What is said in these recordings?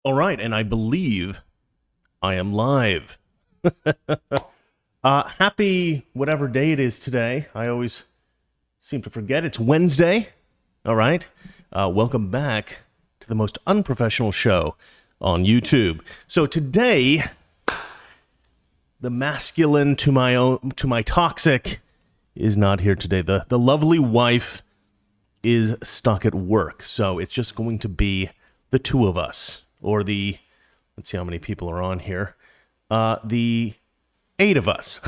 All right, and I believe I am live. Happy whatever day it is today. I always seem to forget. It's Wednesday. All right. Welcome back to the most unprofessional show on YouTube. So today, the masculine to my toxic is not here today. The lovely wife is stuck at work. So it's just going to be the two of us. Or let's see how many people are on here. The 8 of us.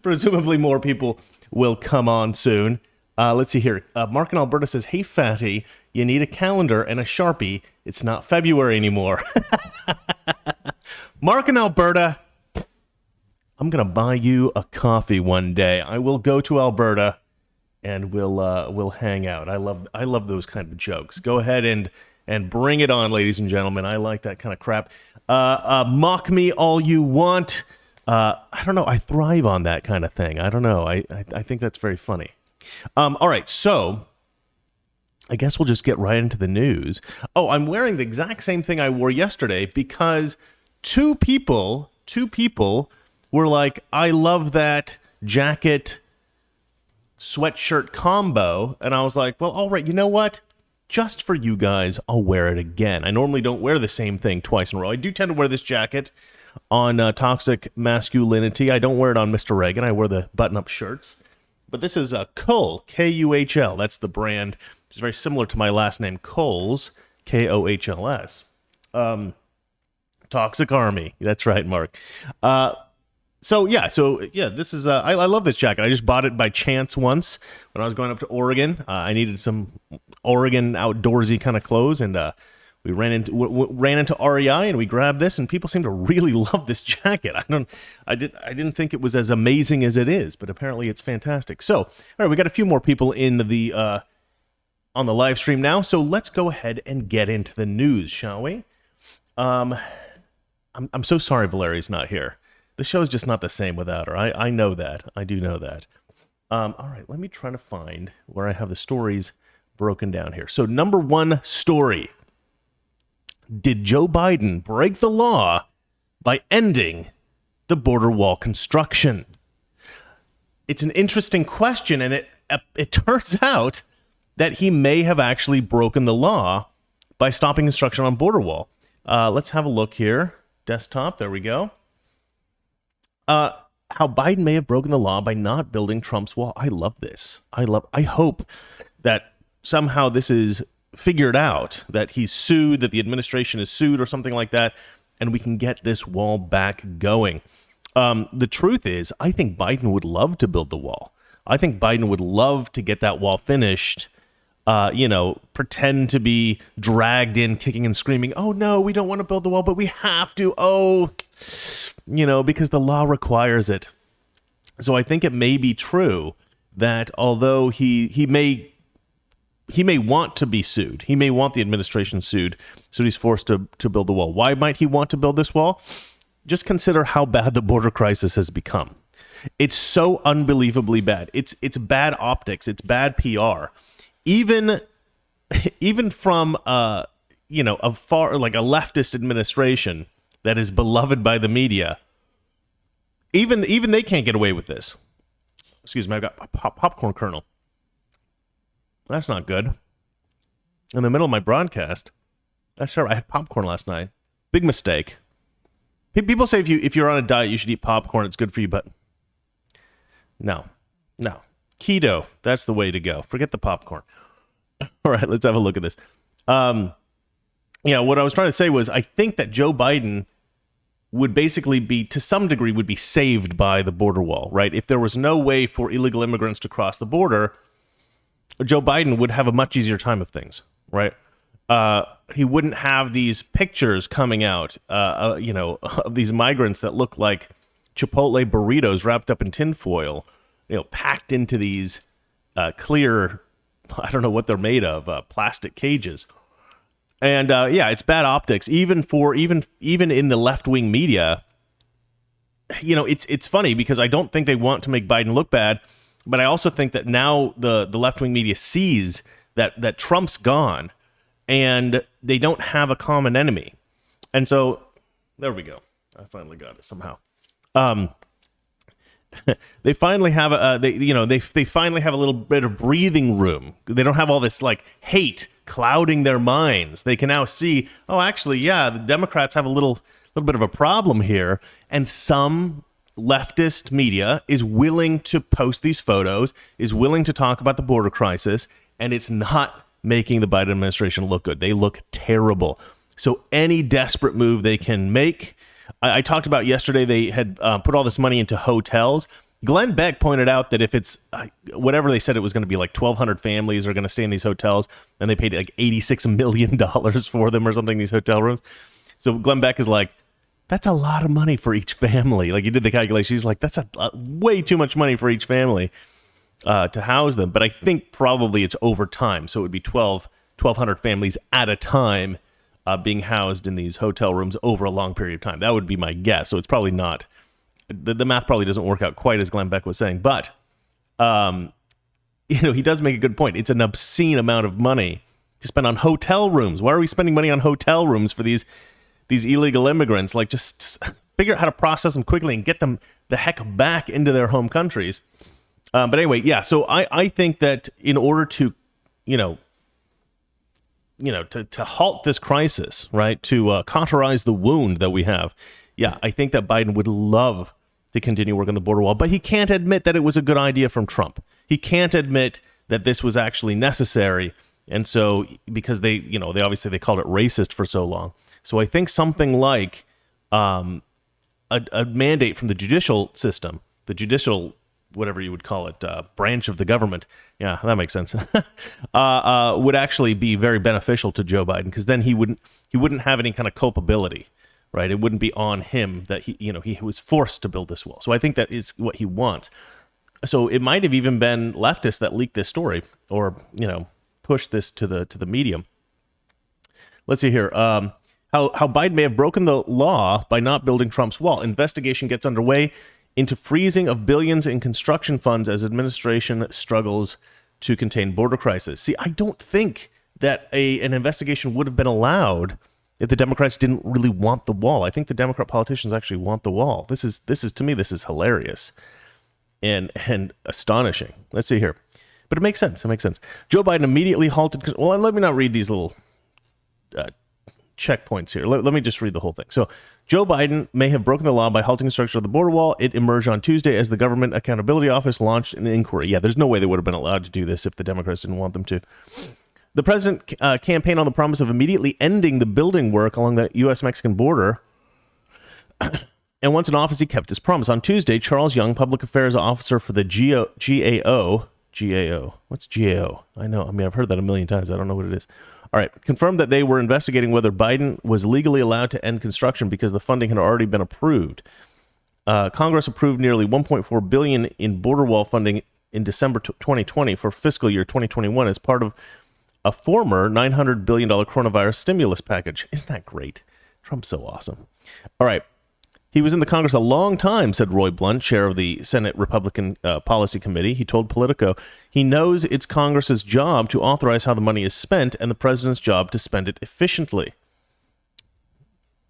Presumably more people will come on soon. Let's see here. Mark in Alberta says, "Hey, fatty, you need a calendar and a Sharpie. It's not February anymore." Mark in Alberta, I'm going to buy you a coffee one day. I will go to Alberta and we'll hang out. I love those kind of jokes. Go ahead and bring it on, ladies and gentlemen. I like that kind of crap. Mock me all you want. I don't know. I thrive on that kind of thing. I don't know. I think that's very funny. All right, so I guess we'll just get right into the news. Oh, I'm wearing the exact same thing I wore yesterday because two people were like, "I love that jacket sweatshirt combo." And I was like, well, all right, you know what? Just for you guys, I'll wear it again. I normally don't wear the same thing twice in a row. I do tend to wear this jacket on Toxic Masculinity. I don't wear it on Mr. Reagan. I wear the button-up shirts. But this is Kuhl, K-U-H-L. That's the brand, which is very similar to my last name, Coles, K-O-H-L-S. Toxic Army. That's right, Mark. So this is, I love this jacket. I just bought it by chance once when I was going up to Oregon. I needed some Oregon outdoorsy kind of clothes, and we ran into REI, and we grabbed this, and people seem to really love this jacket. I didn't think it was as amazing as it is, but apparently it's fantastic. So, all right, we got a few more people in the on the live stream now, so let's go ahead and get into the news, shall we? I'm so sorry Valeria's not here. The show's just not the same without her. I know that. I do know that. All right, let me try to find where I have the stories broken down here. So number one story. Did Joe Biden break the law by ending the border wall construction? It's an interesting question, and it turns out that he may have actually broken the law by stopping construction on border wall. Let's have a look here. Desktop, there we go. How Biden may have broken the law by not building Trump's wall. I love this. I hope that somehow this is figured out, that he's sued, that the administration is sued or something like that, and we can get this wall back going. The truth is, I think Biden would love to build the wall. I think Biden would love to get that wall finished, pretend to be dragged in kicking and screaming, "Oh no, we don't want to build the wall, but we have to. Oh, because the law requires it." So I think it may be true that although he may want to be sued, he may want the administration sued, so he's forced to build the wall. Why might he want to build this wall? Just consider how bad the border crisis has become. It's so unbelievably bad. It's bad optics. It's bad PR. Even from a far, like a leftist administration that is beloved by the media, even they can't get away with this. Excuse me, I've got a popcorn kernel. That's not good. In the middle of my broadcast, that's right, I had popcorn last night. Big mistake. People say if you're on a diet, you should eat popcorn. It's good for you, but no. Keto, that's the way to go. Forget the popcorn. All right, let's have a look at this. What I was trying to say was I think that Joe Biden would basically be, to some degree, would be saved by the border wall, right? If there was no way for illegal immigrants to cross the border, Joe Biden would have a much easier time of things, right? He wouldn't have these pictures coming out, of these migrants that look like Chipotle burritos wrapped up in tinfoil, packed into these clear, I don't know what they're made of, plastic cages. And it's bad optics, even in the left-wing media. It's funny because I don't think they want to make Biden look bad, but I also think that now the left-wing media sees that Trump's gone, and they don't have a common enemy. And so there we go. I finally got it somehow. They finally have they finally have a little bit of breathing room. They don't have all this like hate clouding their minds. They can now see, oh, actually, yeah, the Democrats have a little bit of a problem here, and some leftist media is willing to post these photos, is willing to talk about the border crisis, and it's not making the Biden administration look good. They look terrible. So any desperate move they can make. I talked about yesterday, they had put all this money into hotels. Glenn Beck pointed out that if it's whatever they said, it was going to be like 1,200 families are going to stay in these hotels, and they paid like $86 million for them or something, these hotel rooms. So Glenn Beck is like, that's a lot of money for each family. Like, he did the calculation. He's like, that's way too much money for each family to house them. But I think probably it's over time. So it would be 1,200 families at a time being housed in these hotel rooms over a long period of time. That would be my guess. So it's probably not, the math probably doesn't work out quite as Glenn Beck was saying. But, he does make a good point. It's an obscene amount of money to spend on hotel rooms. Why are we spending money on hotel rooms for these illegal immigrants? Like, just figure out how to process them quickly and get them the heck back into their home countries. But anyway, yeah, so I think that in order to, to halt this crisis, right, to cauterize the wound that we have, yeah, I think that Biden would love to continue working the border wall, but he can't admit that it was a good idea from Trump. He can't admit that this was actually necessary. And so, because they obviously they called it racist for so long. So I think something like a mandate from the judicial system, the judicial, whatever you would call it, branch of the government. Yeah, that makes sense. Would actually be very beneficial to Joe Biden, because then he wouldn't have any kind of culpability, right? It wouldn't be on him that he was forced to build this wall. So I think that is what he wants. So it might have even been leftists that leaked this story, or pushed this to the medium. Let's see here. How Biden may have broken the law by not building Trump's wall. Investigation gets underway into freezing of billions in construction funds as administration struggles to contain border crisis. See, I don't think that an investigation would have been allowed if the Democrats didn't really want the wall. I think the Democrat politicians actually want the wall. This is to me, this is hilarious and astonishing. Let's see here. But it makes sense. It makes sense. Joe Biden immediately halted. Well, let me not read these little checkpoints here. Let me just read the whole thing. So Joe Biden may have broken the law by halting construction of the border wall. It emerged on Tuesday as the Government Accountability Office launched an inquiry. Yeah, there's no way they would have been allowed to do this if the Democrats didn't want them to. The president campaigned on the promise of immediately ending the building work along the U.S.-Mexican border. And once in office, he kept his promise. On Tuesday, Charles Young, public affairs officer for the GAO. What's GAO? I've heard that a million times. I don't know what it is. All right. Confirmed that they were investigating whether Biden was legally allowed to end construction because the funding had already been approved. Congress approved nearly $1.4 billion in border wall funding in December 2020 for fiscal year 2021 as part of a former $900 billion coronavirus stimulus package. Isn't that great? Trump's so awesome. All right. He was in the Congress a long time, said Roy Blunt, chair of the Senate Republican Policy Committee. He told Politico he knows it's Congress's job to authorize how the money is spent and the president's job to spend it efficiently.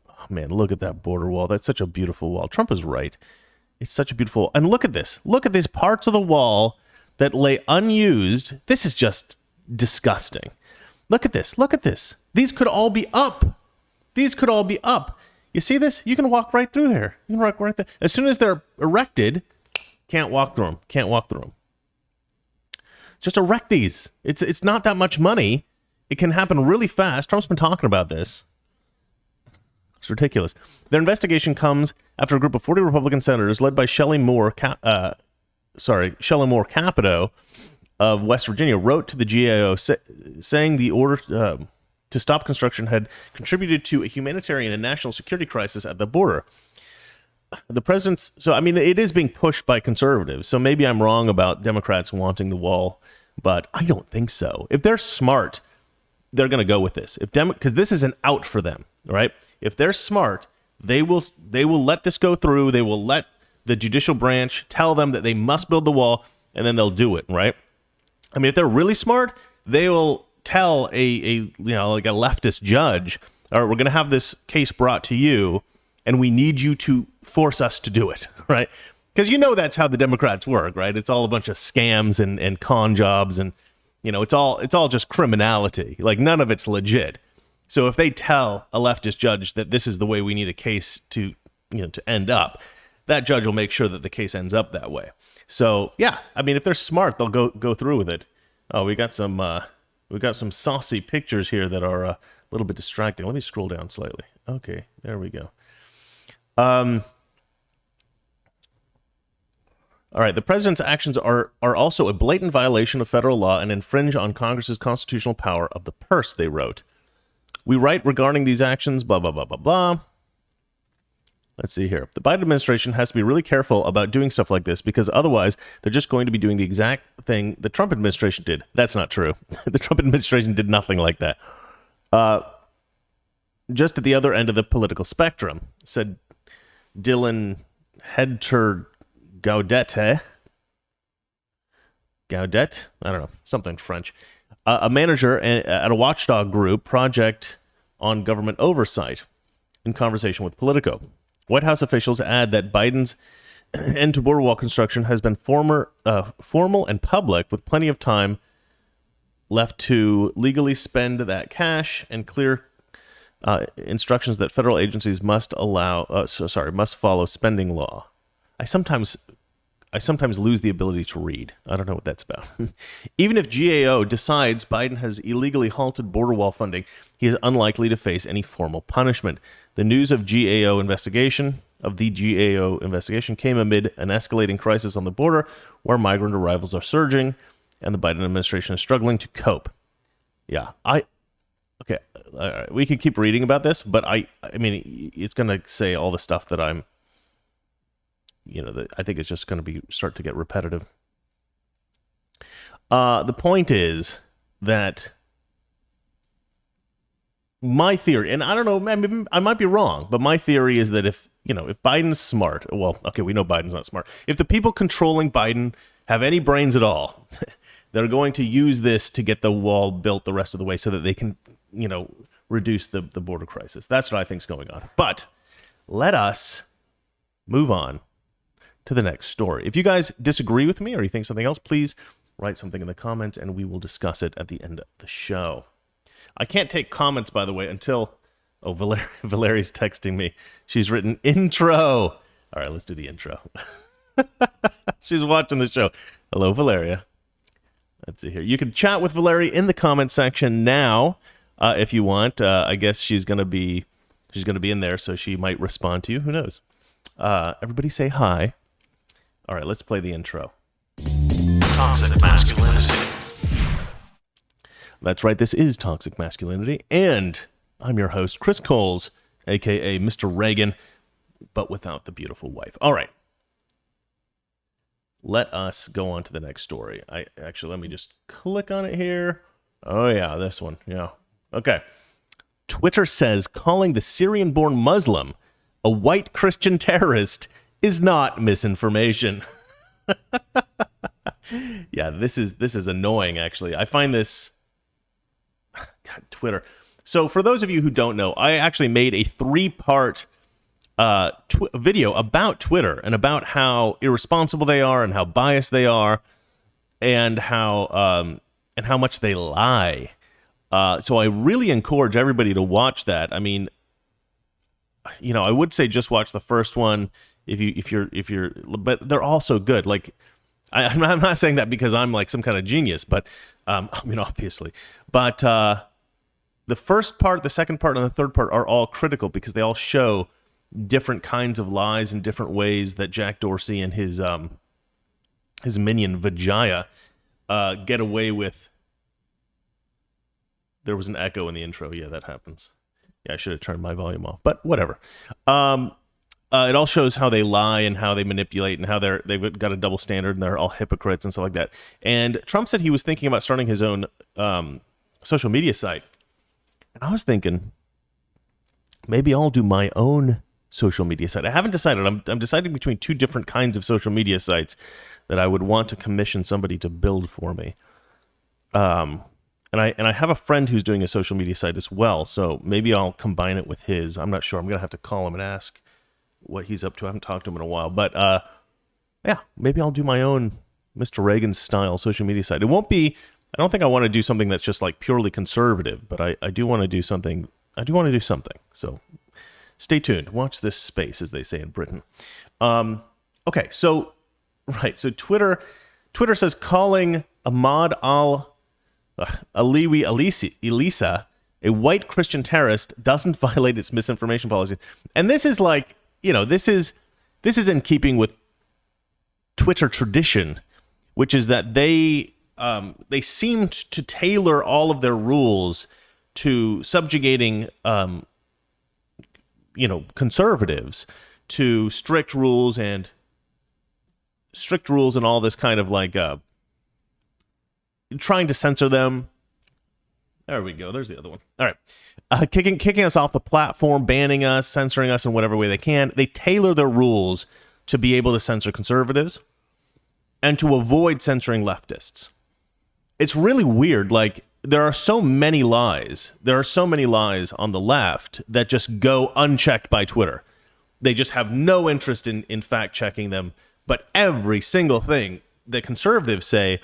Oh, man, look at that border wall. That's such a beautiful wall. Trump is right. It's such a beautiful wall. And look at this. Look at these parts of the wall that lay unused. This is just disgusting. Look at this. Look at this. These could all be up. These could all be up. You see this? You can walk right through here. You can walk right there. As soon as they're erected, can't walk through them. Can't walk through them. Just erect these. It's not that much money. It can happen really fast. Trump's been talking about this. It's ridiculous. Their investigation comes after a group of 40 Republican senators led by Shelley Moore Capito of West Virginia wrote to the GAO saying the order to stop construction had contributed to a humanitarian and national security crisis at the border. The president's, it is being pushed by conservatives. So maybe I'm wrong about Democrats wanting the wall, but I don't think so. If they're smart, they're going to go with this. Because this is an out for them, right? If they're smart, they will let this go through. They will let the judicial branch tell them that they must build the wall, and then they'll do it, right? If they're really smart, they will tell like a leftist judge, all right, we're going to have this case brought to you, and we need you to force us to do it, right? Because that's how the Democrats work, right? It's all a bunch of scams and con jobs, and it's all just criminality. Like, none of it's legit. So if they tell a leftist judge that this is the way we need a case to end up, that judge will make sure that the case ends up that way. So yeah, I mean, if they're smart, they'll go through with it. Oh, we got some saucy pictures here that are a little bit distracting. Let me scroll down slightly. Okay, there we go. All right, the president's actions are also a blatant violation of federal law and infringe on Congress's constitutional power of the purse, they wrote. We write regarding these actions, blah, blah, blah, blah, blah. Let's see here. The Biden administration has to be really careful about doing stuff like this because otherwise they're just going to be doing the exact thing the Trump administration did. That's not true. The Trump administration did nothing like that. Just at the other end of the political spectrum, said Dylan Gaudet? I don't know, something French. A manager at a watchdog group, Project on Government Oversight, in conversation with Politico. White House officials add that Biden's end to border wall construction has been formal and public, with plenty of time left to legally spend that cash and clear instructions that federal agencies must follow spending law. I sometimes lose the ability to read. I don't know what that's about. Even if GAO decides Biden has illegally halted border wall funding, he is unlikely to face any formal punishment. The news of the GAO investigation came amid an escalating crisis on the border where migrant arrivals are surging and the Biden administration is struggling to cope. Yeah, okay, all right, we could keep reading about this, but I mean, it's going to say all the stuff that I'm, I think it's just going to start to get repetitive. The point is that my theory, and I don't know, I might be wrong, but my theory is that if Biden's smart, well, okay, we know Biden's not smart. If the people controlling Biden have any brains at all, they're going to use this to get the wall built the rest of the way so that they can, reduce the border crisis. That's what I think is going on. But let us move on to the next story. If you guys disagree with me or you think something else, please write something in the comments and we will discuss it at the end of the show. I can't take comments, by the way, until... Oh, Valeria's texting me. She's written intro. All right, let's do the intro. She's watching the show. Hello, Valeria. Let's see here. You can chat with Valeria in the comment section now if you want. I guess she's gonna be in there, so she might respond to you. Who knows? Everybody say hi. All right, let's play the intro. Toxic masculinity. That's right. This is Toxic Masculinity, and I'm your host, Chris Coles, a.k.a. Mr. Reagan, but without the beautiful wife. All right. Let us go on to the next story. Let me just click on it here. Oh, yeah, this one. Yeah. Okay. Twitter says calling the Syrian-born Muslim a white Christian terrorist is not misinformation. Yeah, this is annoying, actually. I find this... God, Twitter... So for those of you who don't know, I actually made a 3-part video about Twitter and about how irresponsible they are and how biased they are and how much they lie. So I really encourage everybody to watch that. I mean, I would say just watch the first one if you're, but they're all so good. Like, I'm not saying that because I'm like some kind of genius, but obviously, but. The first part, the second part, and the third part are all critical because they all show different kinds of lies and different ways that Jack Dorsey and his minion Vijaya get away with. There was an echo in the intro. Yeah, that happens. Yeah, I should have turned my volume off, but whatever. It all shows how they lie and how they manipulate and how they've got a double standard and they're all hypocrites and stuff like that. And Trump said he was thinking about starting his own social media site. And I was thinking, maybe I'll do my own social media site. I haven't decided. I'm deciding between two different kinds of social media sites that I would want to commission somebody to build for me. And I have a friend who's doing a social media site as well, so maybe I'll combine it with his. I'm not sure. I'm going to have to call him and ask what he's up to. I haven't talked to him in a while. But, yeah, maybe I'll do my own Mr. Reagan-style social media site. It won't be... I don't think I want to do something that's just like purely conservative, but I do want to do something. I do want to do something. So stay tuned. Watch this space, as they say in Britain. Okay, so Twitter says calling Ahmad Aliwi Elisa a white Christian terrorist doesn't violate its misinformation policy. And this is like, this is in keeping with Twitter tradition, which is that they seemed to tailor all of their rules to subjugating, conservatives to strict rules and all this kind of like trying to censor them. There we go. There's the other one. All right. Kicking us off the platform, banning us, censoring us in whatever way they can. They tailor their rules to be able to censor conservatives and to avoid censoring leftists. It's really weird. Like, there are so many lies. There are so many lies on the left that just go unchecked by Twitter. They just have no interest in fact-checking them. But every single thing that conservatives say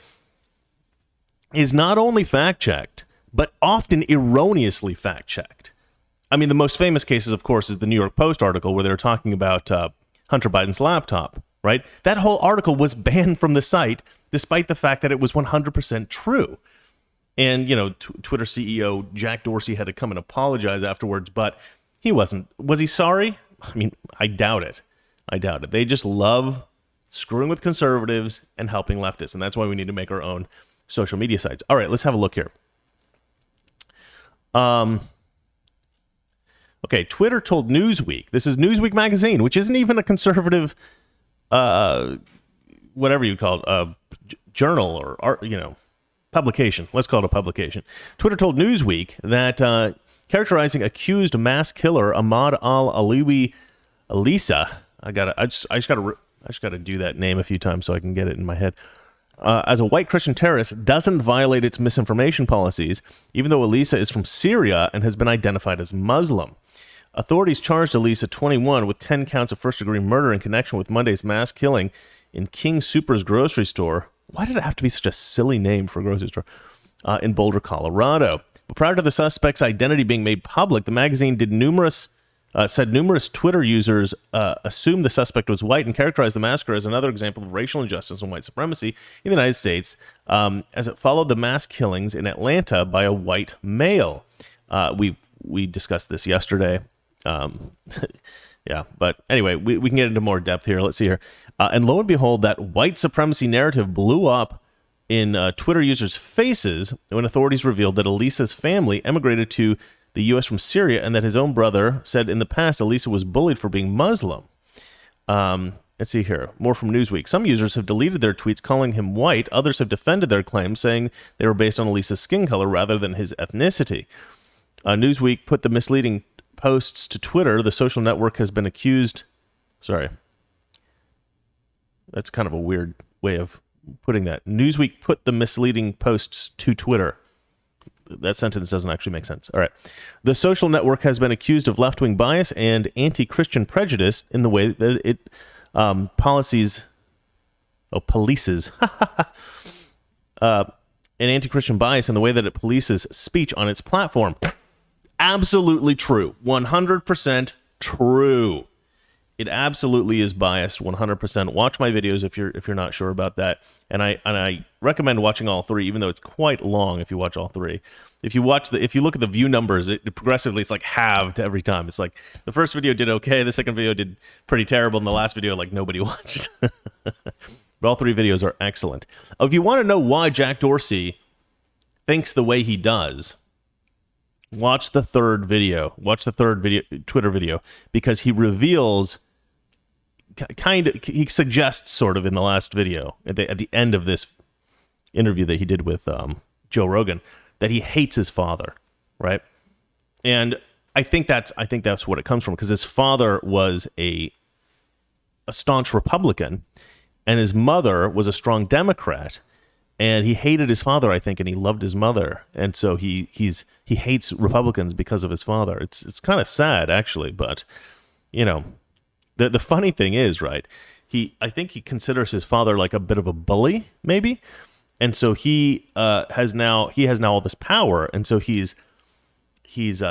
is not only fact-checked, but often erroneously fact-checked. I mean, the most famous cases, of course, is the New York Post article where they're talking about Hunter Biden's laptop, right? That whole article was banned from the site despite the fact that it was 100% true. And, Twitter CEO Jack Dorsey had to come and apologize afterwards, but he wasn't. Was he sorry? I mean, I doubt it. They just love screwing with conservatives and helping leftists, and that's why we need to make our own social media sites. All right, let's have a look here. Okay, Twitter told Newsweek, this is Newsweek magazine, which isn't even a conservative, whatever you call it, journal or publication. Let's call it a publication. Twitter told Newsweek that characterizing accused mass killer Ahmad al-Aliwi Elisa, I just gotta do that name a few times so I can get it in my head. As a white Christian terrorist doesn't violate its misinformation policies, even though Elisa is from Syria and has been identified as Muslim. Authorities charged Elisa, 21, with 10 counts of first-degree murder in connection with Monday's mass killing in King Soopers grocery store. Why did it have to be such a silly name for a grocery store? In Boulder, Colorado. But prior to the suspect's identity being made public, the magazine said numerous Twitter users assumed the suspect was white and characterized the massacre as another example of racial injustice and white supremacy in the United States, as it followed the mass killings in Atlanta by a white male. We discussed this yesterday. Yeah, but anyway, we can get into more depth here. Let's see here. And lo and behold, that white supremacy narrative blew up in Twitter users' faces when authorities revealed that Elisa's family emigrated to the U.S. from Syria and that his own brother said in the past Elisa was bullied for being Muslim. Let's see here. More from Newsweek. Some users have deleted their tweets calling him white. Others have defended their claims, saying they were based on Elisa's skin color rather than his ethnicity. Newsweek put the misleading posts to Twitter. The social network has been accused... Sorry. That's kind of a weird way of putting that. Newsweek put the misleading posts to Twitter. That sentence doesn't actually make sense. All right. The social network has been accused of left-wing bias and anti-Christian prejudice in the way that it polices an anti-Christian bias in the way that it polices speech on its platform. Absolutely true. 100% true. It absolutely is biased 100%. Watch my videos if you're not sure about that. And I recommend watching all three, even though it's quite long if you watch all three. If you look at the view numbers, it progressively it's like halved every time. It's like the first video did okay, the second video did pretty terrible, and the last video like nobody watched. But all three videos are excellent. If you want to know why Jack Dorsey thinks the way he does, watch the third video. Watch the third video, Twitter video, because he reveals, he suggests sort of in the last video, at the end of this interview that he did with Joe Rogan, that he hates his father, right? And I think that's what it comes from, because his father was a staunch Republican, and his mother was a strong Democrat. And he hated his father, I think, and he loved his mother. And so he hates Republicans because of his father. It's kind of sad, actually. But, you know, the funny thing is, right, I think he considers his father like a bit of a bully, maybe. And so he has now all this power. And so he's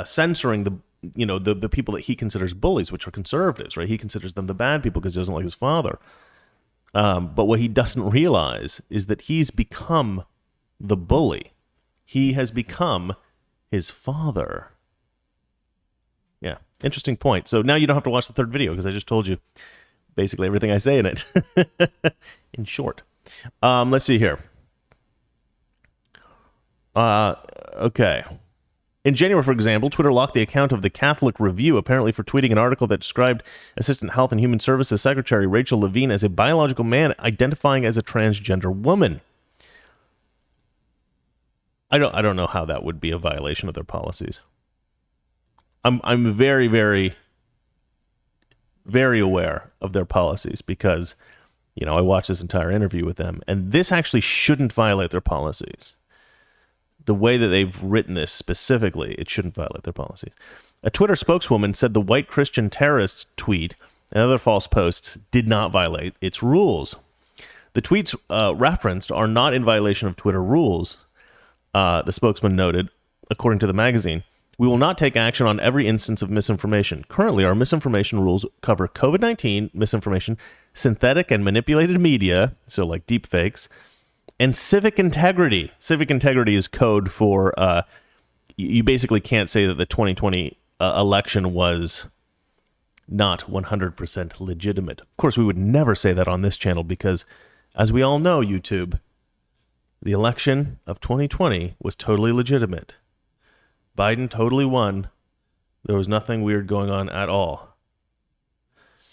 censoring the people that he considers bullies, which are conservatives, right? He considers them the bad people because he doesn't like his father. But what he doesn't realize is that he's become the bully. He has become his father. Yeah, interesting point. So now you don't have to watch the third video because I just told you basically everything I say in it. In short. Let's see here. Okay. In January, for example, Twitter locked the account of the Catholic Review, apparently for tweeting an article that described Assistant Health and Human Services Secretary Rachel Levine as a biological man identifying as a transgender woman. I don't know how that would be a violation of their policies. I'm very, very, very aware of their policies because, you know, I watched this entire interview with them, and this actually shouldn't violate their policies. The way that they've written this specifically, it shouldn't violate their policies. A Twitter spokeswoman said the white Christian terrorist tweet and other false posts did not violate its rules. The tweets referenced are not in violation of Twitter rules, the spokesman noted, according to the magazine. We will not take action on every instance of misinformation. Currently, our misinformation rules cover COVID-19 misinformation, synthetic and manipulated media, so like deepfakes, and civic integrity. Civic integrity is code for you basically can't say that the 2020 election was not 100% legitimate. Of course, we would never say that on this channel because, as we all know, YouTube, the election of 2020 was totally legitimate. Biden totally won. There was nothing weird going on at all.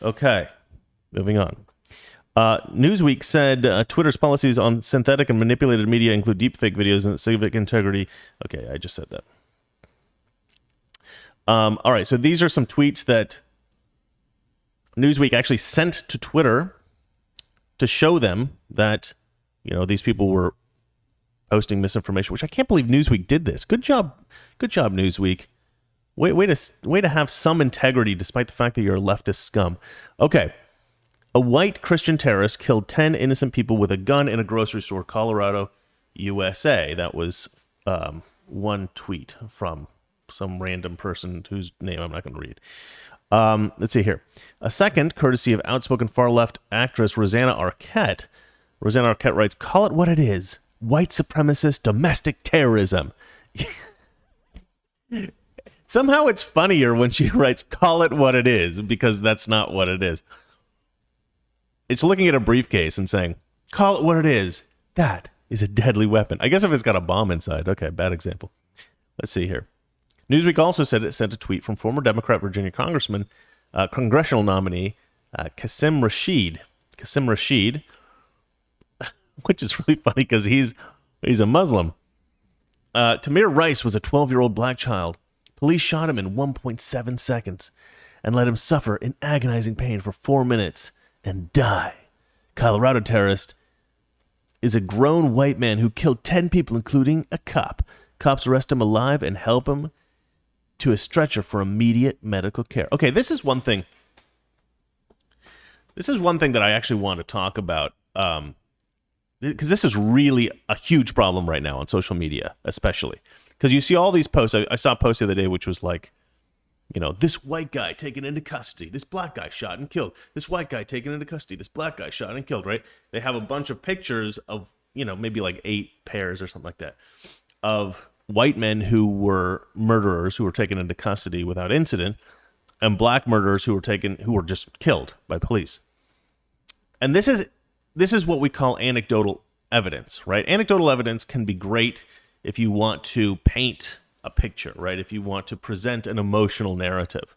Okay, moving on. Newsweek said Twitter's policies on synthetic and manipulated media include deepfake videos and civic integrity. Okay, I just said that. All right, so these are some tweets that Newsweek actually sent to Twitter to show them that, you know, these people were posting misinformation, which I can't believe Newsweek did this. Good job, Newsweek. Way to have some integrity despite the fact that you're a leftist scum. Okay. A white Christian terrorist killed 10 innocent people with a gun in a grocery store, Colorado, USA. That was one tweet from some random person whose name I'm not going to read. Let's see here. A second, courtesy of outspoken far-left actress Rosanna Arquette. Rosanna Arquette writes, "Call it what it is. White supremacist domestic terrorism." Somehow it's funnier when she writes, "Call it what it is," because that's not what it is. It's looking at a briefcase and saying, "Call it what it is. That is a deadly weapon." I guess if it's got a bomb inside. Okay, bad example. Let's see here. Newsweek also said it sent a tweet from former Democrat Virginia Congressman, congressional nominee, Qasim Rashid. Qasim Rashid, which is really funny because he's a Muslim. Tamir Rice was a 12-year-old black child. Police shot him in 1.7 seconds and let him suffer in agonizing pain for 4 minutes and die. Colorado terrorist is a grown white man who killed 10 people, including a cop. Cops arrest him alive and help him to a stretcher for immediate medical care. Okay, this is one thing. This is one thing that I actually want to talk about, because this is really a huge problem right now on social media, especially. Because you see all these posts. I saw a post the other day which was like, you know, this white guy taken into custody, this black guy shot and killed, this white guy taken into custody, this black guy shot and killed, right? They have a bunch of pictures of, you know, maybe like 8 pairs or something like that, of white men who were murderers who were taken into custody without incident, and black murderers who were just killed by police. And this is what we call anecdotal evidence, right? Anecdotal evidence can be great if you want to paint a picture, right? If you want to present an emotional narrative.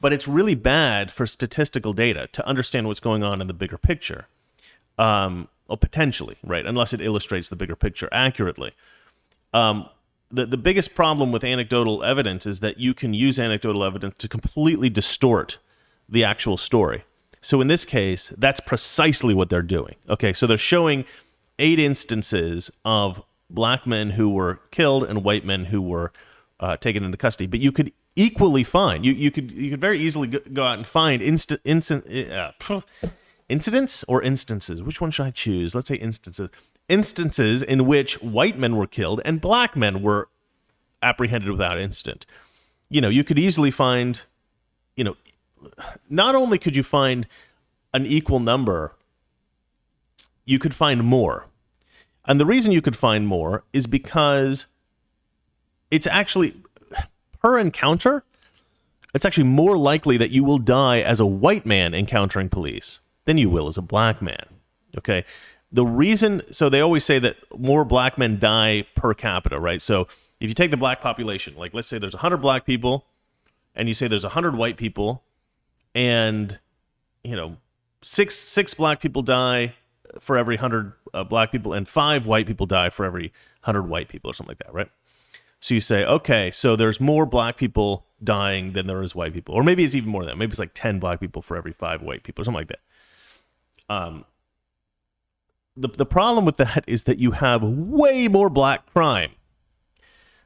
But it's really bad for statistical data to understand what's going on in the bigger picture. Well, potentially, right? Unless it illustrates the bigger picture accurately. The biggest problem with anecdotal evidence is that you can use anecdotal evidence to completely distort the actual story. So in this case, that's precisely what they're doing. Okay, so they're showing 8 instances of black men who were killed and white men who were taken into custody. But you could equally find, you could very easily go out and find incidents or instances. Which one should I choose? Let's say instances. Instances in which white men were killed and black men were apprehended without incident. You could easily find, not only could you find an equal number, you could find more. And the reason you could find more is because it's actually, per encounter, it's actually more likely that you will die as a white man encountering police than you will as a black man. Okay? The reason, so they always say that more black men die per capita, right? So if you take the black population, like let's say there's 100 black people, and you say there's 100 white people, and, six black people die for every 100 black people, and 5 white people die for every 100 white people, or something like that, right? So you say, okay, so there's more black people dying than there is white people. Or maybe it's even more than that. Maybe it's like 10 black people for every 5 white people, or something like that. The problem with that is that you have way more black crime,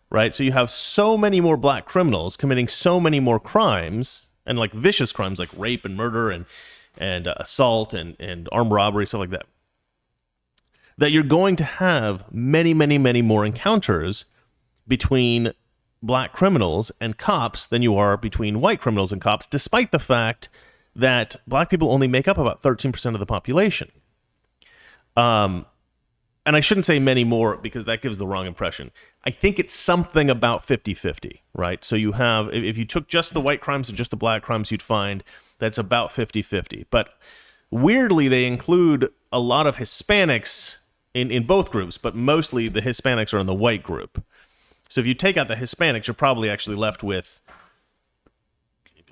right? So you have so many more black criminals committing so many more crimes, and like vicious crimes like rape and murder and assault and armed robbery, stuff like that, that you're going to have many, many, many more encounters between black criminals and cops than you are between white criminals and cops, despite the fact that black people only make up about 13% of the population. And I shouldn't say many more because that gives the wrong impression. I think it's something about 50-50, right? So you have, if you took just the white crimes and just the black crimes, you'd find that's about 50-50. But weirdly, they include a lot of Hispanics in both groups, but mostly the Hispanics are in the white group. So if you take out the Hispanics, you're probably actually left with,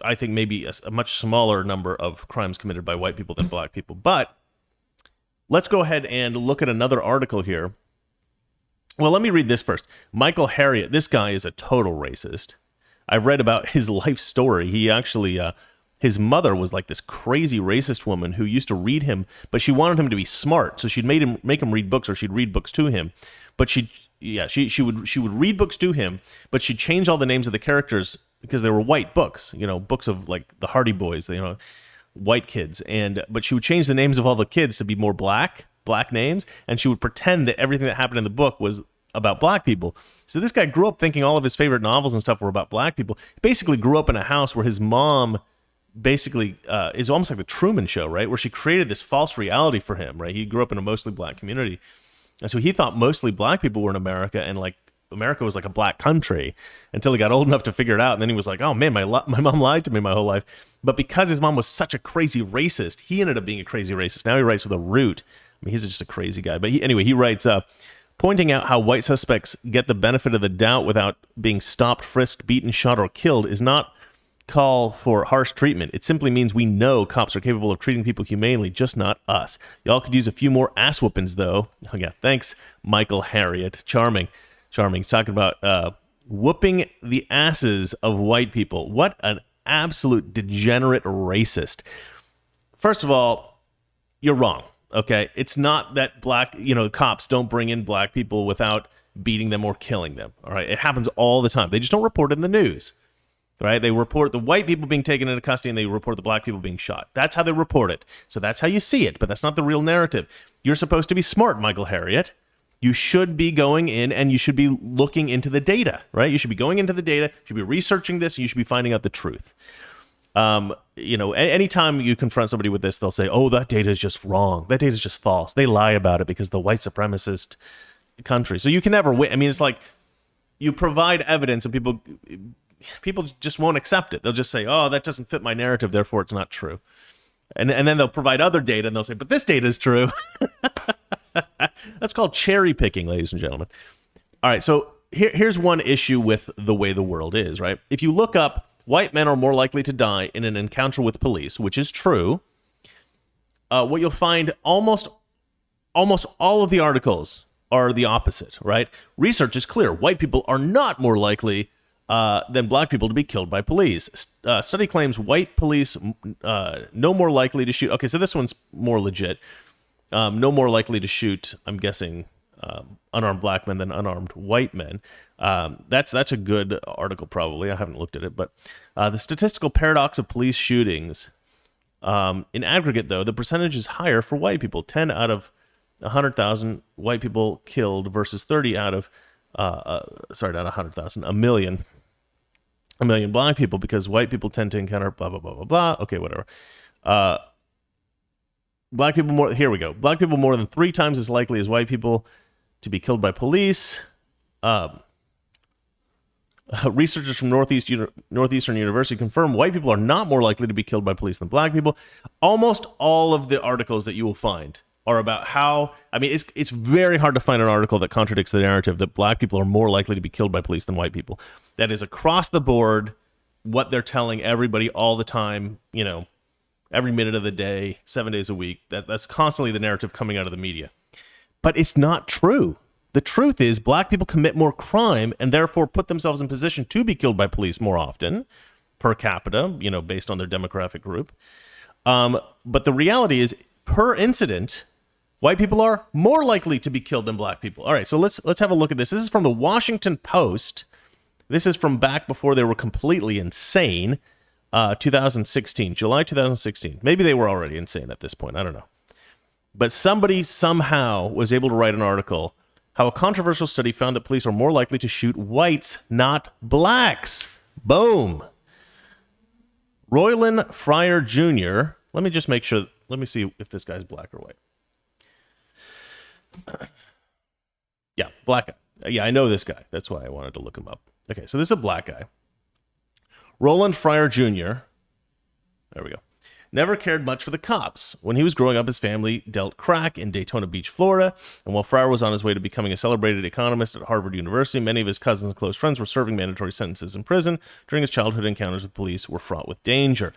I think, maybe a much smaller number of crimes committed by white people than black people. But let's go ahead and look at another article here. Well, let me read this first. Michael Harriot, this guy is a total racist. I've read about his life story. He actually, his mother was like this crazy racist woman who used to read him, but she wanted him to be smart, so she'd make him read books, or she'd read books to him. But she would read books to him, but she'd change all the names of the characters because they were white books, books of like the Hardy Boys, white kids, but she would change the names of all the kids to be more black names, and she would pretend that everything that happened in the book was about black people. So this guy grew up thinking all of his favorite novels and stuff were about black people. He basically grew up in a house where his mom basically is almost like the Truman Show, right? Where she created this false reality for him, right? He grew up in a mostly black community, and so he thought mostly black people were in America, and like America was like a black country until he got old enough to figure it out. And then he was like, oh man, my mom lied to me my whole life. But because his mom was such a crazy racist, he ended up being a crazy racist. Now he writes with a root. I mean, he's just a crazy guy. But he writes, pointing out how white suspects get the benefit of the doubt without being stopped, frisked, beaten, shot, or killed is not call for harsh treatment. It simply means we know cops are capable of treating people humanely, just not us. Y'all could use a few more ass whoopings, though. Oh yeah, thanks, Michael Harriot. Charming. He's talking about whooping the asses of white people. What an absolute degenerate racist. First of all, you're wrong, okay? It's not that cops don't bring in black people without beating them or killing them, all right? It happens all the time. They just don't report it in the news, right? They report the white people being taken into custody, and they report the black people being shot. That's how they report it. So that's how you see it, but that's not the real narrative. You're supposed to be smart, Michael Harriot. You should be going in and you should be looking into the data, right? You should be going into the data, you should be researching this, and you should be finding out the truth. Anytime you confront somebody with this, they'll say, oh, that data is just wrong. That data is just false. They lie about it because the white supremacist country. So you can never win. I mean, it's like you provide evidence and people just won't accept it. They'll just say, oh, that doesn't fit my narrative, therefore it's not true. And then they'll provide other data and they'll say, but this data is true. That's called cherry picking, ladies and gentlemen. All right, so here's one issue with the way the world is, right? If you look up, white men are more likely to die in an encounter with police, which is true. What you'll find, almost all of the articles are the opposite, right? Research is clear. White people are not more likely than black people to be killed by police. Study claims white police no more likely to shoot. Okay, so this one's more legit. No more likely to shoot, I'm guessing, unarmed black men than unarmed white men. That's a good article, probably. I haven't looked at it, but the statistical paradox of police shootings. In aggregate, though, the percentage is higher for white people. 10 out of 100,000 white people killed versus 30 out of, not 100,000, a million black people, because white people tend to encounter blah, blah, blah, blah, blah. Okay, whatever. Black people more, here we go. Black people more than 3 times as likely as white people to be killed by police. Researchers from Northeastern University confirm white people are not more likely to be killed by police than black people. Almost all of the articles that you will find are about how, I mean, it's very hard to find an article that contradicts the narrative that black people are more likely to be killed by police than white people. That is across the board what they're telling everybody all the time, every minute of the day, 7 days a week. That's constantly the narrative coming out of the media. But it's not true. The truth is black people commit more crime and therefore put themselves in position to be killed by police more often per capita, based on their demographic group. But the reality is, per incident, white people are more likely to be killed than black people. All right, so let's have a look at this. This is from the Washington Post. This is from back before they were completely insane, 2016, July 2016. Maybe they were already insane at this point. I don't know. But somebody somehow was able to write an article how a controversial study found that police are more likely to shoot whites, not blacks. Boom. Royland Fryer Jr. Let me just make sure. Let me see if this guy's black or white. Yeah, black guy. Yeah, I know this guy. That's why I wanted to look him up. Okay, so this is a black guy. Roland Fryer Jr. There we go. Never cared much for the cops. When he was growing up, his family dealt crack in Daytona Beach, Florida, and while Fryer was on his way to becoming a celebrated economist at Harvard University, many of his cousins and close friends were serving mandatory sentences in prison. During his childhood, encounters with police were fraught with danger.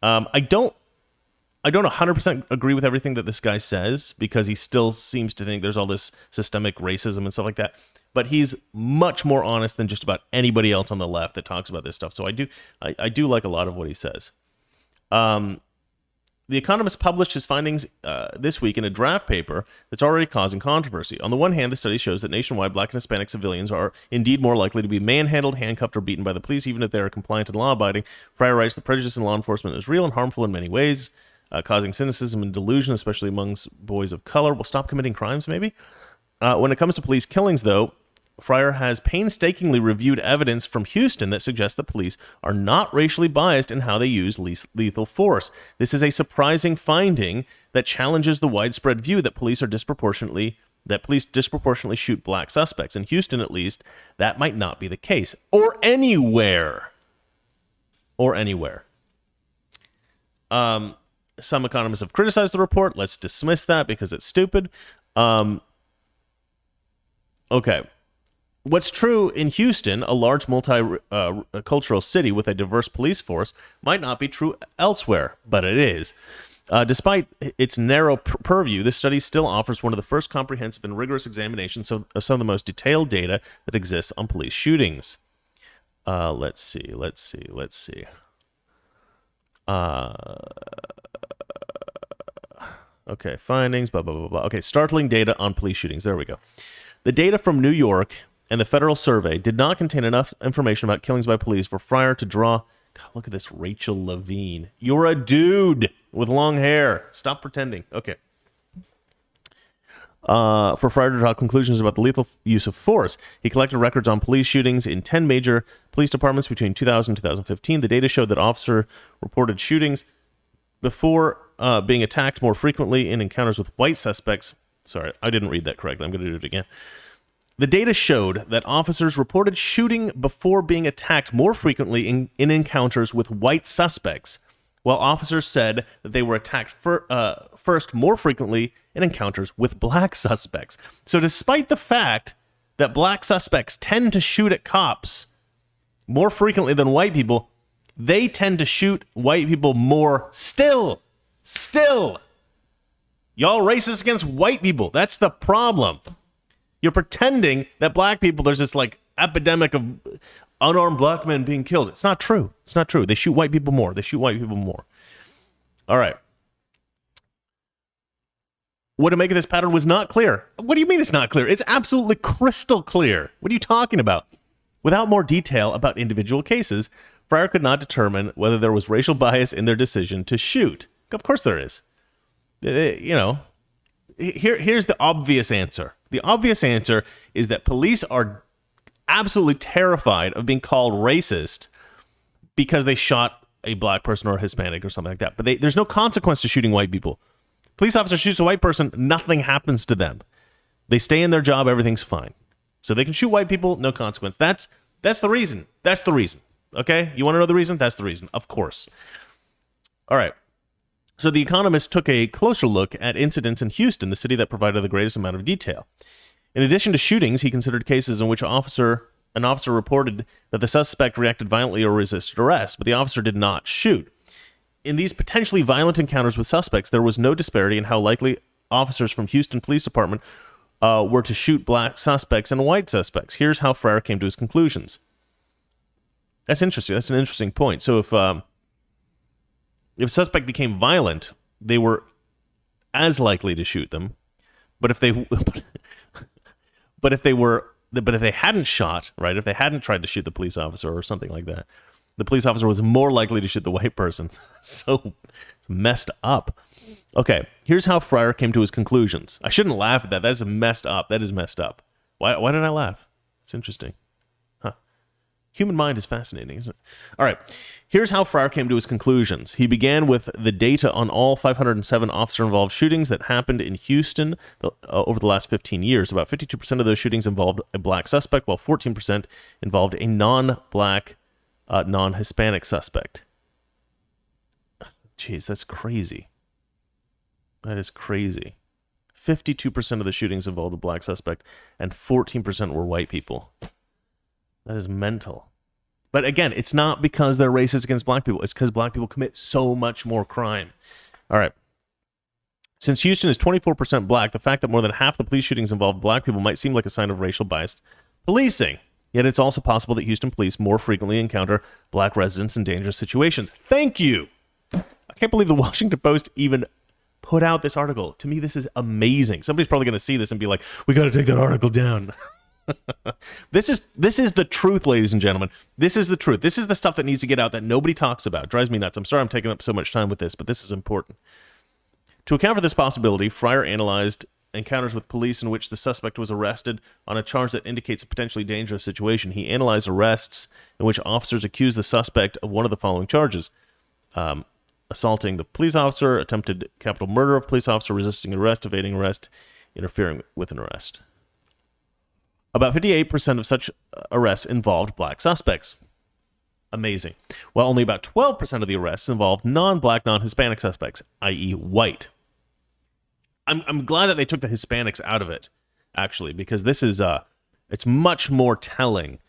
I don't 100% agree with everything that this guy says, because he still seems to think there's all this systemic racism and stuff like that. But he's much more honest than just about anybody else on the left that talks about this stuff. So I do like a lot of what he says. The Economist published his findings this week in a draft paper that's already causing controversy. On the one hand, the study shows that nationwide black and Hispanic civilians are indeed more likely to be manhandled, handcuffed, or beaten by the police, even if they are compliant and law-abiding. Fryer writes, the prejudice in law enforcement is real and harmful in many ways, causing cynicism and delusion, especially amongst boys of color. Will stop committing crimes, maybe? When it comes to police killings, though, Fryer has painstakingly reviewed evidence from Houston that suggests that police are not racially biased in how they use lethal force. This is a surprising finding that challenges the widespread view that police disproportionately shoot black suspects. In Houston, at least, that might not be the case. Or anywhere. Some economists have criticized the report. Let's dismiss that because it's stupid. Okay. What's true in Houston, a large multicultural city with a diverse police force, might not be true elsewhere, but it is. Despite its narrow purview, this study still offers one of the first comprehensive and rigorous examinations of some of the most detailed data that exists on police shootings. Let's see. Okay, findings, blah, blah, blah, blah. Okay, startling data on police shootings. There we go. The data from New York and the federal survey did not contain enough information about killings by police for Fryer to draw... God, look at this, Rachel Levine. You're a dude with long hair. Stop pretending. Okay. For Fryer to draw conclusions about the lethal use of force. He collected records on police shootings in 10 major police departments between 2000 and 2015. The data showed that officer reported shootings before being attacked more frequently in encounters with white suspects. Sorry, I didn't read that correctly. I'm going to do it again. The data showed that officers reported shooting before being attacked more frequently in encounters with white suspects, while officers said that they were attacked first more frequently in encounters with black suspects. So despite the fact that black suspects tend to shoot at cops more frequently than white people, they tend to shoot white people more still. Y'all racist against white people. That's the problem. You're pretending that black people, there's this like epidemic of unarmed black men being killed. It's not true. They shoot white people more. All right. what to make of this pattern was not clear. What do you mean it's not clear? It's absolutely crystal clear. What are you talking about? Without more detail about individual cases, Fryer could not determine whether there was racial bias in their decision to shoot. Of course there is. Here's the obvious answer. The obvious answer is that police are absolutely terrified of being called racist because they shot a black person or a Hispanic or something like that. But there's no consequence to shooting white people. Police officer shoots a white person, nothing happens to them. They stay in their job, everything's fine. So they can shoot white people, no consequence. That's the reason. That's the reason. Okay? You want to know the reason? That's the reason. Of course. All right. So The Economist took a closer look at incidents in Houston, the city that provided the greatest amount of detail. In addition to shootings, he considered cases in which an officer reported that the suspect reacted violently or resisted arrest, but the officer did not shoot. In these potentially violent encounters with suspects, there was no disparity in how likely officers from Houston Police Department were to shoot black suspects and white suspects. Here's how Fryer came to his conclusions. That's interesting. That's an interesting point. So if a suspect became violent, they were as likely to shoot them. But if they hadn't shot, right? If they hadn't tried to shoot the police officer or something like that, the police officer was more likely to shoot the white person. So it's messed up. Okay, here's how Fryer came to his conclusions. I shouldn't laugh at that. That's messed up. That is messed up. Why did I laugh? It's interesting. Huh. Human mind is fascinating, isn't it? All right, here's how Fryer came to his conclusions. He began with the data on all 507 officer-involved shootings that happened in Houston over the last 15 years. About 52% of those shootings involved a black suspect, while 14% involved a non-black, non-Hispanic suspect. Jeez, that's crazy. That is crazy. 52% of the shootings involved a black suspect, and 14% were white people. That is mental. But again, it's not because they're racist against black people. It's because black people commit so much more crime. All right. Since Houston is 24% black, the fact that more than half the police shootings involved black people might seem like a sign of racial biased policing. Yet it's also possible that Houston police more frequently encounter black residents in dangerous situations. Thank you. I can't believe the Washington Post even put out this article. To me, this is amazing. Somebody's probably going to see this and be like, we got to take that article down. This is the truth, ladies and gentlemen. This is the truth. This is the stuff that needs to get out that nobody talks about. It drives me nuts. I'm sorry I'm taking up so much time with this, but this is important. To account for this possibility, Fryer analyzed encounters with police in which the suspect was arrested on a charge that indicates a potentially dangerous situation. He analyzed arrests in which officers accused the suspect of one of the following charges. Assaulting the police officer, attempted capital murder of police officer, resisting arrest, evading arrest, interfering with an arrest. About 58% of such arrests involved black suspects. Amazing. While only about 12% of the arrests involved non-black, non-Hispanic suspects, i.e. white. I'm glad that they took the Hispanics out of it, actually, because this is it's much more telling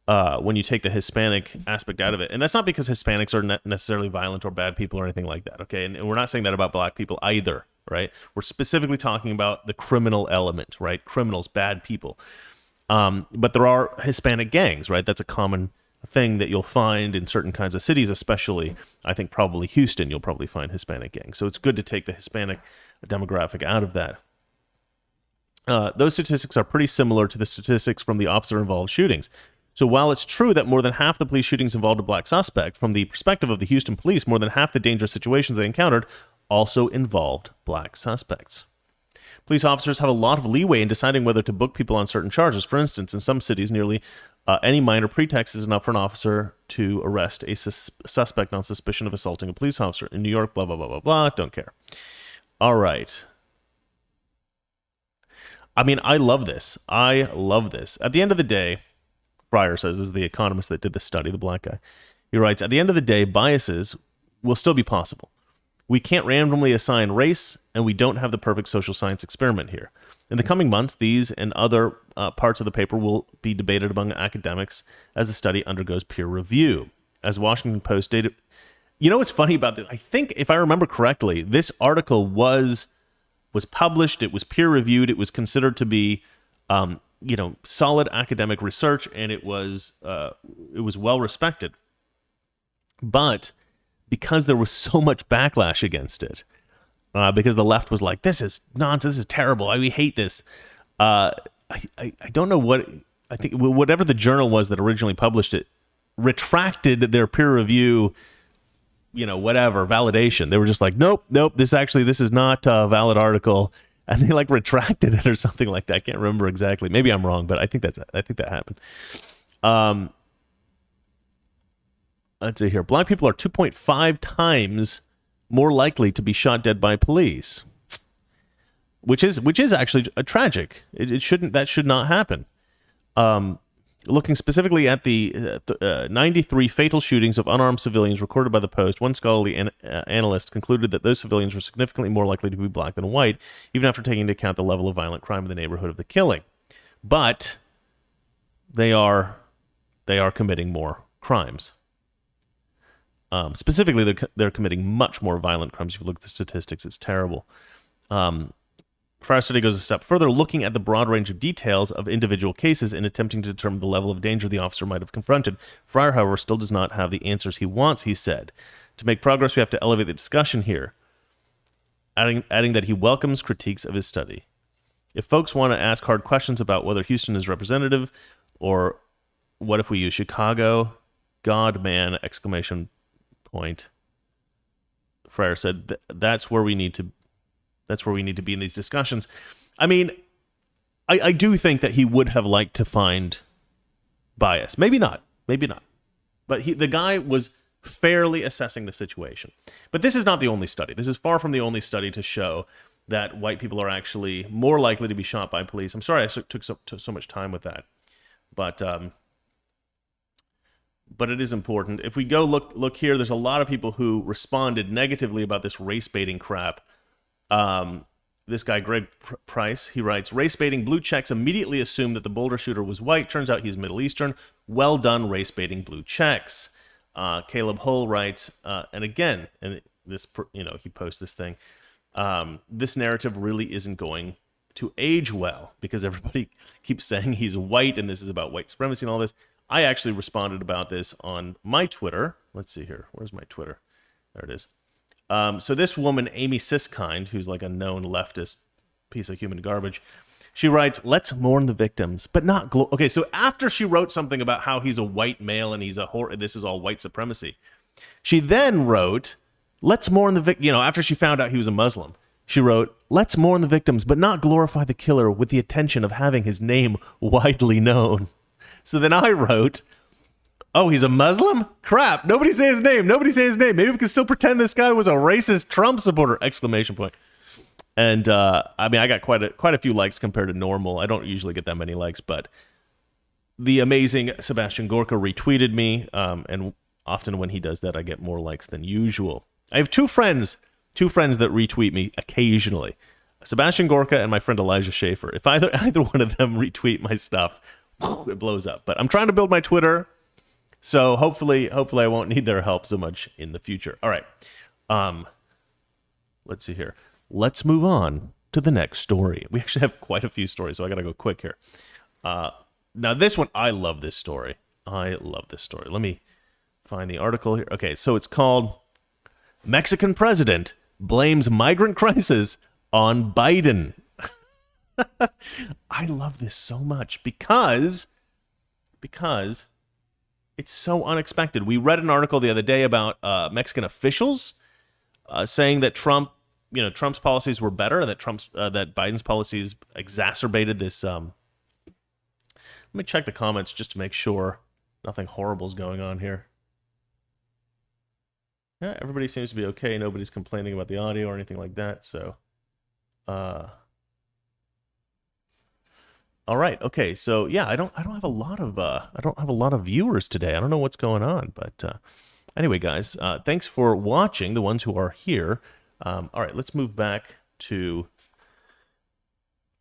when you take the Hispanic aspect out of it. And that's not because Hispanics are necessarily violent or bad people or anything like that, okay? And we're not saying that about black people either, right? We're specifically talking about the criminal element, right? Criminals, bad people. But there are Hispanic gangs, right? That's a common thing that you'll find in certain kinds of cities, especially, I think, probably Houston, you'll probably find Hispanic gangs. So it's good to take the Hispanic demographic out of that. Those statistics are pretty similar to the statistics from the officer-involved shootings. So while it's true that more than half the police shootings involved a black suspect, from the perspective of the Houston police, more than half the dangerous situations they encountered also involved black suspects. Police officers have a lot of leeway in deciding whether to book people on certain charges. For instance, in some cities, nearly any minor pretext is enough for an officer to arrest a suspect on suspicion of assaulting a police officer. In New York, blah, blah, blah, blah, blah, don't care. All right. I mean, I love this. I love this. At the end of the day, Fryer says, this is the economist that did the study, the black guy. He writes, at the end of the day, biases will still be possible. We can't randomly assign race, and we don't have the perfect social science experiment here. In the coming months, these and other parts of the paper will be debated among academics as the study undergoes peer review. As Washington Post stated, you know what's funny about this? I think, if I remember correctly, this article was published, it was peer-reviewed, it was considered to be solid academic research, and it was well-respected. But because there was so much backlash against it, because the left was like, this is nonsense, this is terrible, we hate this. I don't know what, I think whatever the journal was that originally published it retracted their peer review, whatever, validation. They were just like, nope, this is not a valid article. And they like retracted it or something like that. I can't remember exactly. Maybe I'm wrong, but I think that happened. Let's see here. Black people are 2.5 times more likely to be shot dead by police, which is actually tragic. That should not happen. Looking specifically at the 93 fatal shootings of unarmed civilians recorded by the Post, one scholarly analyst concluded that those civilians were significantly more likely to be black than white, even after taking into account the level of violent crime in the neighborhood of the killing. But they are committing more crimes. Specifically, they're committing much more violent crimes. If you look at the statistics, it's terrible. Friar study goes a step further, looking at the broad range of details of individual cases and attempting to determine the level of danger the officer might have confronted. Friar, however, still does not have the answers he wants, he said. To make progress, we have to elevate the discussion here, adding that he welcomes critiques of his study. If folks want to ask hard questions about whether Houston is representative, or what if we use Chicago, God, man, ! Friar said, that's where we need to be in these discussions. I mean, I do think that he would have liked to find bias. Maybe not. But the guy was fairly assessing the situation. But this is not the only study. This is far from the only study to show that white people are actually more likely to be shot by police. I'm sorry I took so much time with that. But it is important. If we go look here, there's a lot of people who responded negatively about this race baiting crap. This guy, Greg Price, he writes, race baiting blue checks immediately assume that the Boulder shooter was white. Turns out he's Middle Eastern. Well done, race baiting blue checks. Caleb Hull writes, and again, and this, he posts this thing. This narrative really isn't going to age well because everybody keeps saying he's white and this is about white supremacy and all this. I actually responded about this on my Twitter. Let's see here. Where's my Twitter? There it is. So this woman, Amy Siskind, who's like a known leftist piece of human garbage, she writes, let's mourn the victims, but not... Okay, so after she wrote something about how he's a white male and he's this is all white supremacy, she then wrote, let's mourn the victims... after she found out he was a Muslim, she wrote, let's mourn the victims, but not glorify the killer with the attention of having his name widely known. So then I wrote... Oh, he's a Muslim? Crap. Nobody say his name. Maybe we can still pretend this guy was a racist Trump supporter! ! And I got quite a few likes compared to normal. I don't usually get that many likes, but the amazing Sebastian Gorka retweeted me, and often when he does that, I get more likes than usual. I have two friends that retweet me occasionally. Sebastian Gorka and my friend Elijah Schaefer. If either one of them retweet my stuff, it blows up. But I'm trying to build my Twitter, so hopefully I won't need their help so much in the future. All right. Let's see here. Let's move on to the next story. We actually have quite a few stories, so I got to go quick here. Now, this one, I love this story. Let me find the article here. Okay, so it's called Mexican President Blames Migrant Crisis on Biden. I love this so much because it's so unexpected. We read an article the other day about Mexican officials saying that Trump's policies were better, and that that Biden's policies exacerbated this. Let me check the comments just to make sure nothing horrible is going on here. Yeah, everybody seems to be okay. Nobody's complaining about the audio or anything like that. So, all right, okay. So yeah, I don't have a lot of viewers today. I don't know what's going on, but anyway, guys, thanks for watching. The ones who are here. All right, let's move back to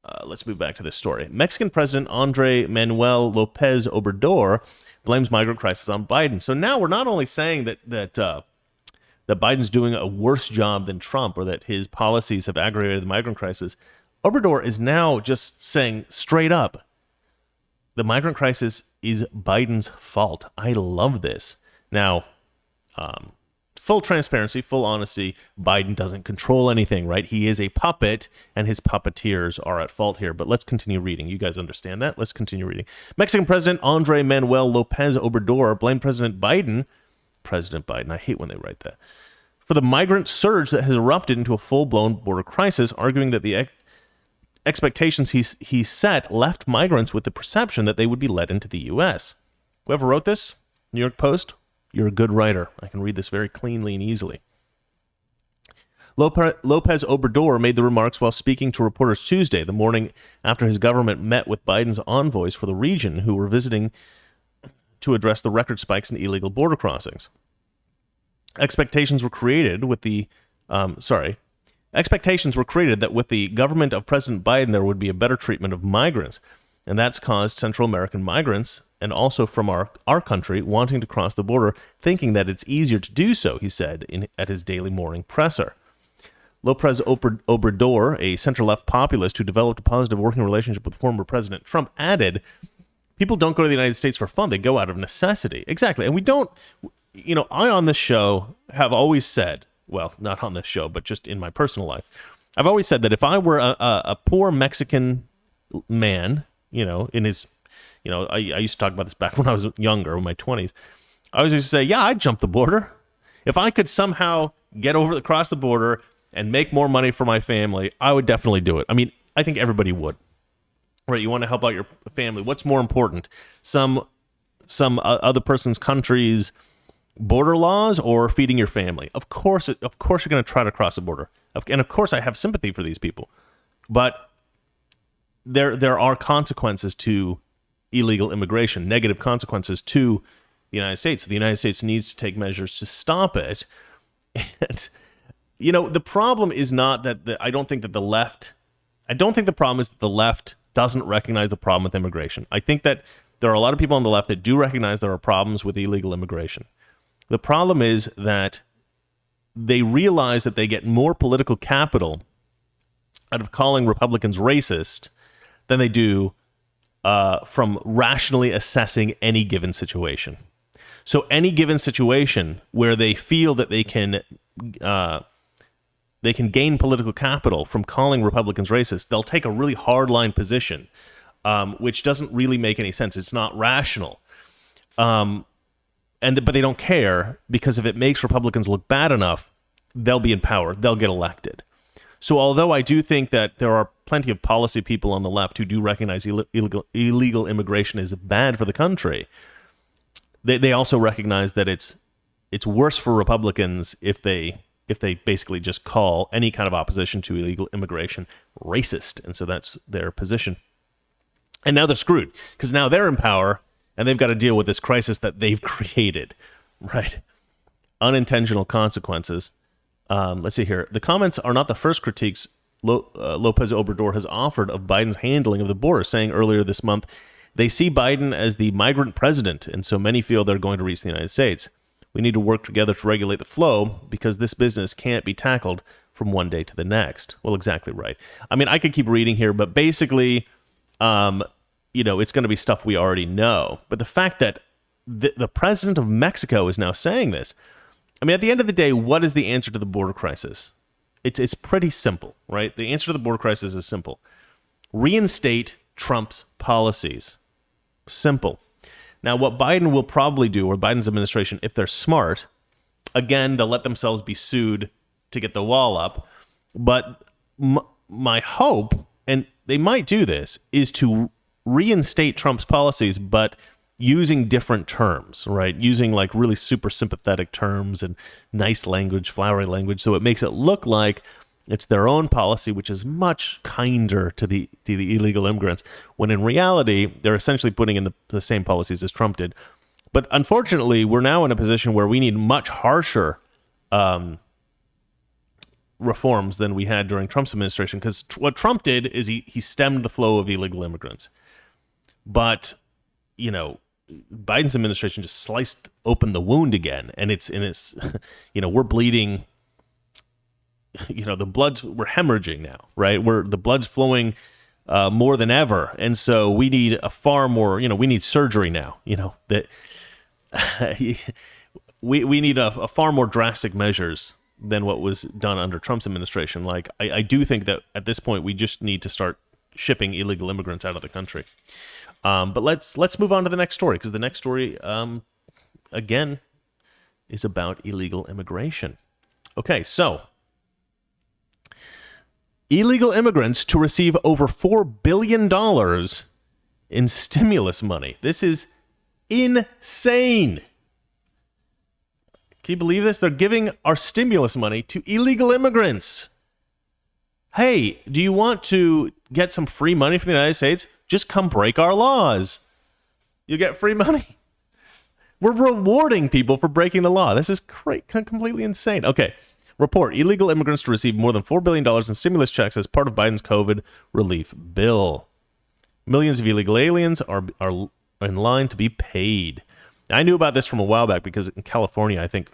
this story. Mexican President Andre Manuel Lopez Obrador blames migrant crisis on Biden. So now we're not only saying that Biden's doing a worse job than Trump, or that his policies have aggravated the migrant crisis. Obrador is now just saying straight up, the migrant crisis is Biden's fault. I love this. Now, full transparency, full honesty, Biden doesn't control anything, right? He is a puppet, and his puppeteers are at fault here. But let's continue reading. You guys understand that? Let's continue reading. Mexican President Andrés Manuel López Obrador blamed President Biden, I hate when they write that, for the migrant surge that has erupted into a full-blown border crisis, arguing that the expectations he set left migrants with the perception that they would be led into the U.S. Whoever wrote this, New York Post, you're a good writer. I can read this very cleanly and easily. López Obrador made the remarks while speaking to reporters Tuesday, the morning after his government met with Biden's envoys for the region, who were visiting to address the record spikes in illegal border crossings. Expectations were created that with the government of President Biden there would be a better treatment of migrants, and that's caused Central American migrants, and also from our country, wanting to cross the border, thinking that it's easier to do so, he said at his daily morning presser. López Obrador, a center-left populist who developed a positive working relationship with former President Trump, added, people don't go to the United States for fun. They go out of necessity. Exactly. And we don't, I on this show have always said, well, not on this show, but just in my personal life, I've always said that if I were a poor Mexican man, in his, I used to talk about this back when I was younger, in my 20s. I was used to say, yeah, I'd jump the border. If I could somehow get across the border and make more money for my family, I would definitely do it. I mean, I think everybody would. Right? You want to help out your family. What's more important? Some other person's country's border laws or feeding your family? Of course you're going to try to cross the border. And of course I have sympathy for these people. But there are consequences to illegal immigration, negative consequences to the United States. The United States needs to take measures to stop it. And, the problem is not that I don't think the problem is that the left doesn't recognize the problem with immigration. I think that there are a lot of people on the left that do recognize there are problems with illegal immigration. The problem is that they realize that they get more political capital out of calling Republicans racist than they do from rationally assessing any given situation. So any given situation where they feel that they can gain political capital from calling Republicans racist, they'll take a really hardline position, which doesn't really make any sense. It's not rational. But they don't care, because if it makes Republicans look bad enough, they'll be in power. They'll get elected. So although I do think that there are plenty of policy people on the left who do recognize illegal immigration is bad for the country, they also recognize that it's worse for Republicans if they basically just call any kind of opposition to illegal immigration racist. And so that's their position. And now they're screwed, because now they're in power and they've got to deal with this crisis that they've created, right? Unintentional consequences. Let's see here. The comments are not the first critiques López Obrador has offered of Biden's handling of the border, saying earlier this month, they see Biden as the migrant president, and so many feel they're going to reach the United States. We need to work together to regulate the flow, because this business can't be tackled from one day to the next. Well, exactly right. I mean, I could keep reading here, but basically, it's going to be stuff we already know. But the fact that the president of Mexico is now saying this, I mean, at the end of the day, what is the answer to the border crisis? It's pretty simple, right? The answer to the border crisis is simple. Reinstate Trump's policies. Simple. Now, what Biden will probably do, or Biden's administration, if they're smart, again, they'll let themselves be sued to get the wall up. But my hope, and they might do this, is to reinstate Trump's policies, but using different terms, right? Using like really super sympathetic terms and nice language, flowery language, so it makes it look like it's their own policy, which is much kinder to the illegal immigrants, when in reality, they're essentially putting in the same policies as Trump did. But unfortunately, we're now in a position where we need much harsher reforms than we had during Trump's administration, because what Trump did is he stemmed the flow of illegal immigrants. But, Biden's administration just sliced open the wound again, and it's we're bleeding. The blood's, we're hemorrhaging now, right? The blood's flowing more than ever, and so we need a far more. We need surgery now. That we need a far more drastic measures than what was done under Trump's administration. Like, I do think that at this point we just need to start shipping illegal immigrants out of the country. But let's move on to the next story, because the next story, again, is about illegal immigration. Okay, so illegal immigrants to receive over $4 billion in stimulus money. This is insane. Can you believe this? They're giving our stimulus money to illegal immigrants. Hey, do you want to get some free money from the United States? Just come break our laws. You get free money. We're rewarding people for breaking the law. This is completely insane. Okay, report. Illegal immigrants to receive more than $4 billion in stimulus checks as part of Biden's COVID relief bill. Millions of illegal aliens are in line to be paid. I knew about this from a while back because in California, I think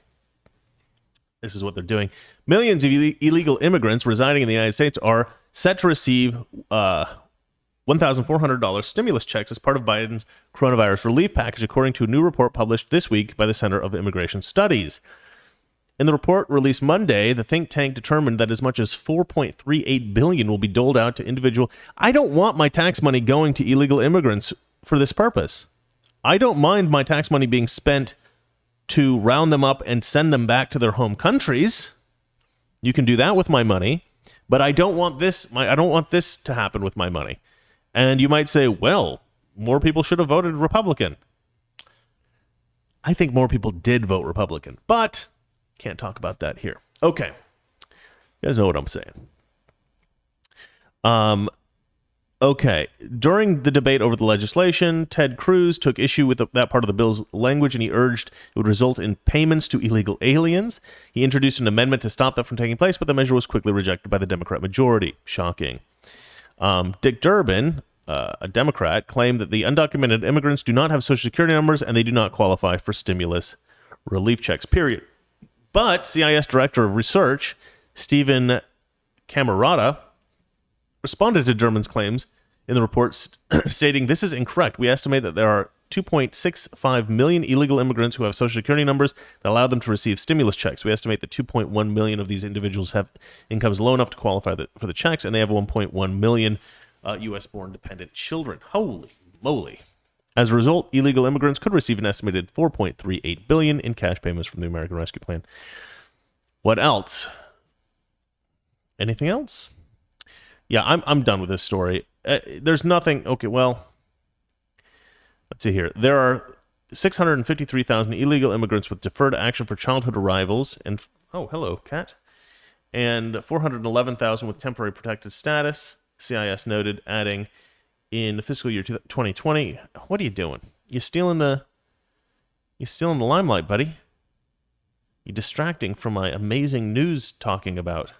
this is what they're doing. Millions of illegal immigrants residing in the United States are set to receive $1,400 stimulus checks as part of Biden's coronavirus relief package, according to a new report published this week by the Center of Immigration Studies. In the report released Monday, the think tank determined that as much as $4.38 billion will be doled out to individual. I don't want my tax money going to illegal immigrants for this purpose. I don't mind my tax money being spent to round them up and send them back to their home countries. You can do that with my money, but I don't want this. I don't want this to happen with my money. And you might say, well, more people should have voted Republican. I think more people did vote Republican, but can't talk about that here. Okay. You guys know what I'm saying. Okay. During the debate over the legislation, Ted Cruz took issue with that part of the bill's language, and he urged it would result in payments to illegal aliens. He introduced an amendment to stop that from taking place, but the measure was quickly rejected by the Democrat majority. Shocking. Dick Durbin, a Democrat, claimed that the undocumented immigrants do not have Social Security numbers and they do not qualify for stimulus relief checks, period. But CIS Director of Research, Stephen Camarata, responded to Durbin's claims in the report, stating, "This is incorrect. We estimate that there are 2.65 million illegal immigrants who have Social Security numbers that allow them to receive stimulus checks. We estimate that 2.1 million of these individuals have incomes low enough to qualify for the checks, and they have 1.1 million U.S.-born dependent children." Holy moly. As a result, illegal immigrants could receive an estimated $4.38 billion in cash payments from the American Rescue Plan. What else? Anything else? Yeah, I'm done with this story. There's nothing. Okay, well, let's see here. There are 653,000 illegal immigrants with deferred action for childhood arrivals, and oh, hello, cat, and 411,000 with temporary protected status. CIS noted, adding, in fiscal year 2020, what are you doing? You're stealing the limelight, buddy. You're distracting from my amazing news talking about.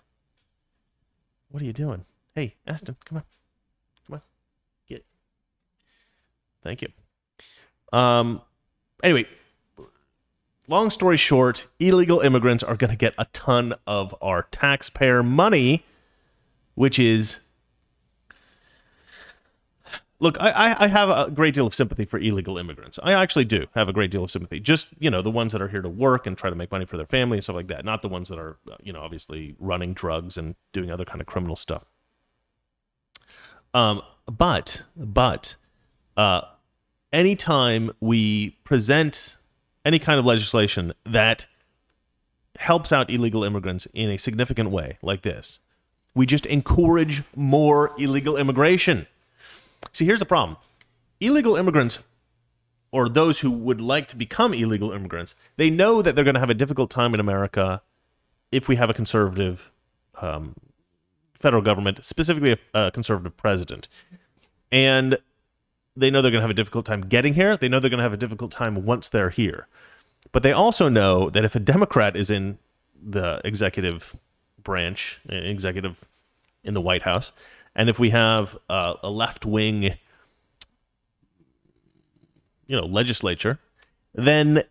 What are you doing? Hey, Aston, come on. Get. Thank you. Anyway, long story short, illegal immigrants are going to get a ton of our taxpayer money, which is. Look, I have a great deal of sympathy for illegal immigrants. I actually do have a great deal of sympathy. Just, the ones that are here to work and try to make money for their family and stuff like that. Not the ones that are, obviously running drugs and doing other kind of criminal stuff. But anytime we present any kind of legislation that helps out illegal immigrants in a significant way like this, we just encourage more illegal immigration. See, here's the problem. Illegal immigrants, or those who would like to become illegal immigrants, they know that they're going to have a difficult time in America if we have a conservative federal government, specifically a conservative president. And they know they're going to have a difficult time getting here. They know they're going to have a difficult time once they're here. But they also know that if a Democrat is in the executive branch, executive in the White House, and if we have a left-wing, legislature, then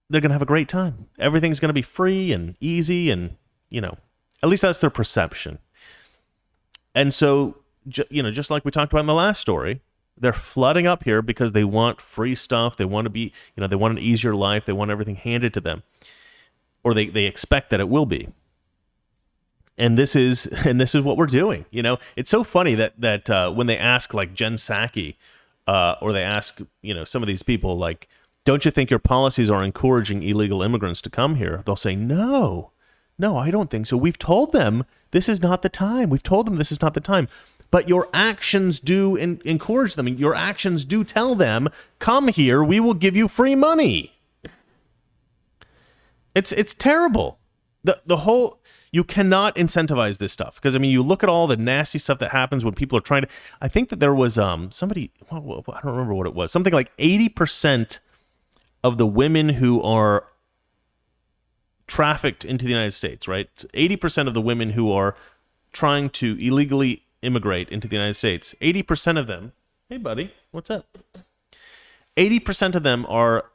they're going to have a great time. Everything's going to be free and easy and, at least that's their perception. And so, just like we talked about in the last story, They're flooding up here because they want free stuff. They want to be, they want an easier life. They want everything handed to them, or they expect that it will be. And this is what we're doing. It's so funny that when they ask like Jen Psaki, or they ask some of these people like, don't you think your policies are encouraging illegal immigrants to come here? They'll say, no, I don't think so. We've told them this is not the time. We've told them this is not the time. But your actions do encourage them. Your actions do tell them, come here, we will give you free money. It's terrible. The whole, you cannot incentivize this stuff. Because, you look at all the nasty stuff that happens when people are trying to, I think that there was somebody, I don't remember what it was, something like 80% of the women who are trafficked into the United States, right? 80% of the women who are trying to illegally immigrate into the United States, 80% of them, hey buddy, what's up? 80% of them are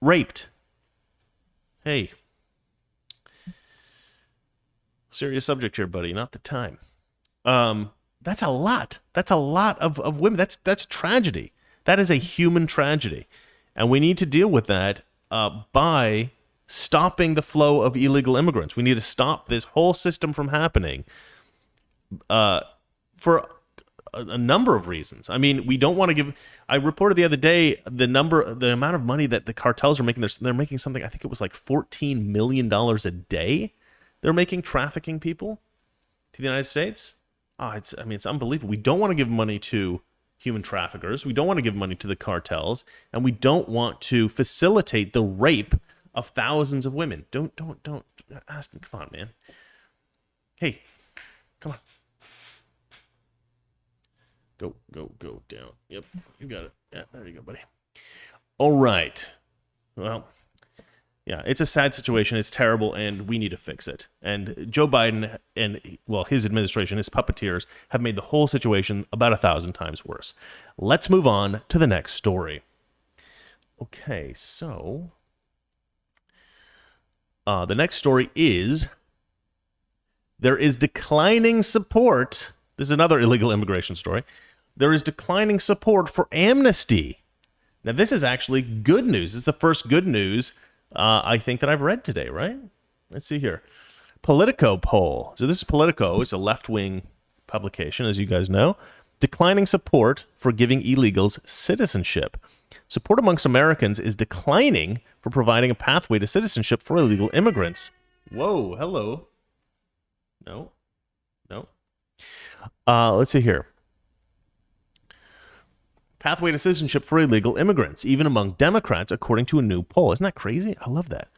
raped. Hey. Serious subject here, buddy, not the time. That's a lot. That's a lot of women. That's a tragedy. That is a human tragedy. And we need to deal with that by stopping the flow of illegal immigrants. We need to stop this whole system from happening for a number of reasons. We don't want to give. I reported the other day the amount of money that the cartels are making. They're making something. I think it was like $14 million a day. They're making trafficking people to the United States. It's unbelievable. We don't want to give money to human traffickers. We don't want to give money to the cartels, and we don't want to facilitate the rape of thousands of women. Don't ask them. Come on, man. Hey, come on. Go down. Yep, you got it. Yeah, there you go, buddy. All right. Well, yeah, it's a sad situation. It's terrible, and we need to fix it. And Joe Biden and, his administration, his puppeteers, have made the whole situation about 1,000 times worse. Let's move on to the next story. Okay, so the next story is there is declining support. This is another illegal immigration story. There is declining support for Amnesty. Now, this is actually good news. This is the first good news I think that I've read today, right? Let's see here. Politico poll. So this is Politico. It's a left-wing publication, as you guys know. Declining support for giving illegals citizenship. Support amongst Americans is declining for providing a pathway to citizenship for illegal immigrants. Whoa, hello. No. Let's see here. Pathway to citizenship for illegal immigrants, even among Democrats, according to a new poll. Isn't that crazy? I love that.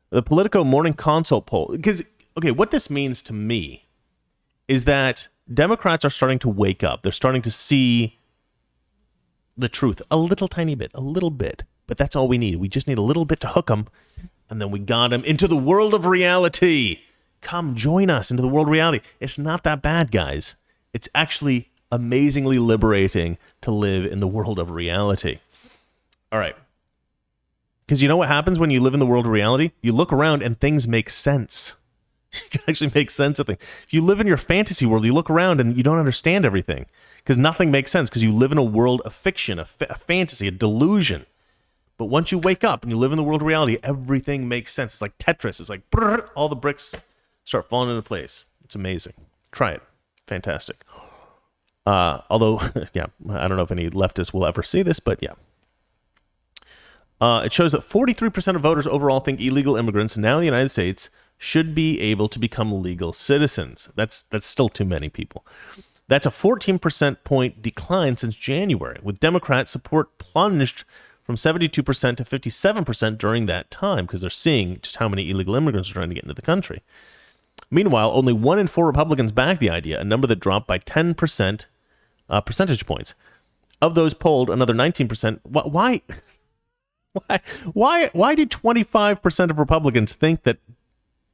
The Politico Morning Consult poll. Because, what this means to me is that Democrats are starting to wake up. They're starting to see the truth a little tiny bit, but that's all we need. We just need a little bit to hook them, and then we got them into the world of reality. Come join us into the world of reality. It's not that bad, guys. It's actually amazingly liberating to live in the world of reality. All right. Because you know what happens when you live in the world of reality? You look around and things make sense. You can actually make sense of things. If you live in your fantasy world, you look around and you don't understand everything because nothing makes sense because you live in a world of fiction, a fantasy, a delusion. But once you wake up and you live in the world of reality, everything makes sense. It's like Tetris. It's like brrr, all the bricks start falling into place. It's amazing. Try it. Fantastic. Although, yeah, I don't know if any leftists will ever see this, but yeah. It shows that 43% of voters overall think illegal immigrants now in the United States should be able to become legal citizens. That's still too many people. That's a 14% point decline since January, with Democrat support plunged from 72% to 57% during that time because they're seeing just how many illegal immigrants are trying to get into the country. Meanwhile, only 1 in 4 Republicans back the idea, a number that dropped by 10% percentage points. Of those polled, another 19%. Why did 25% of Republicans think that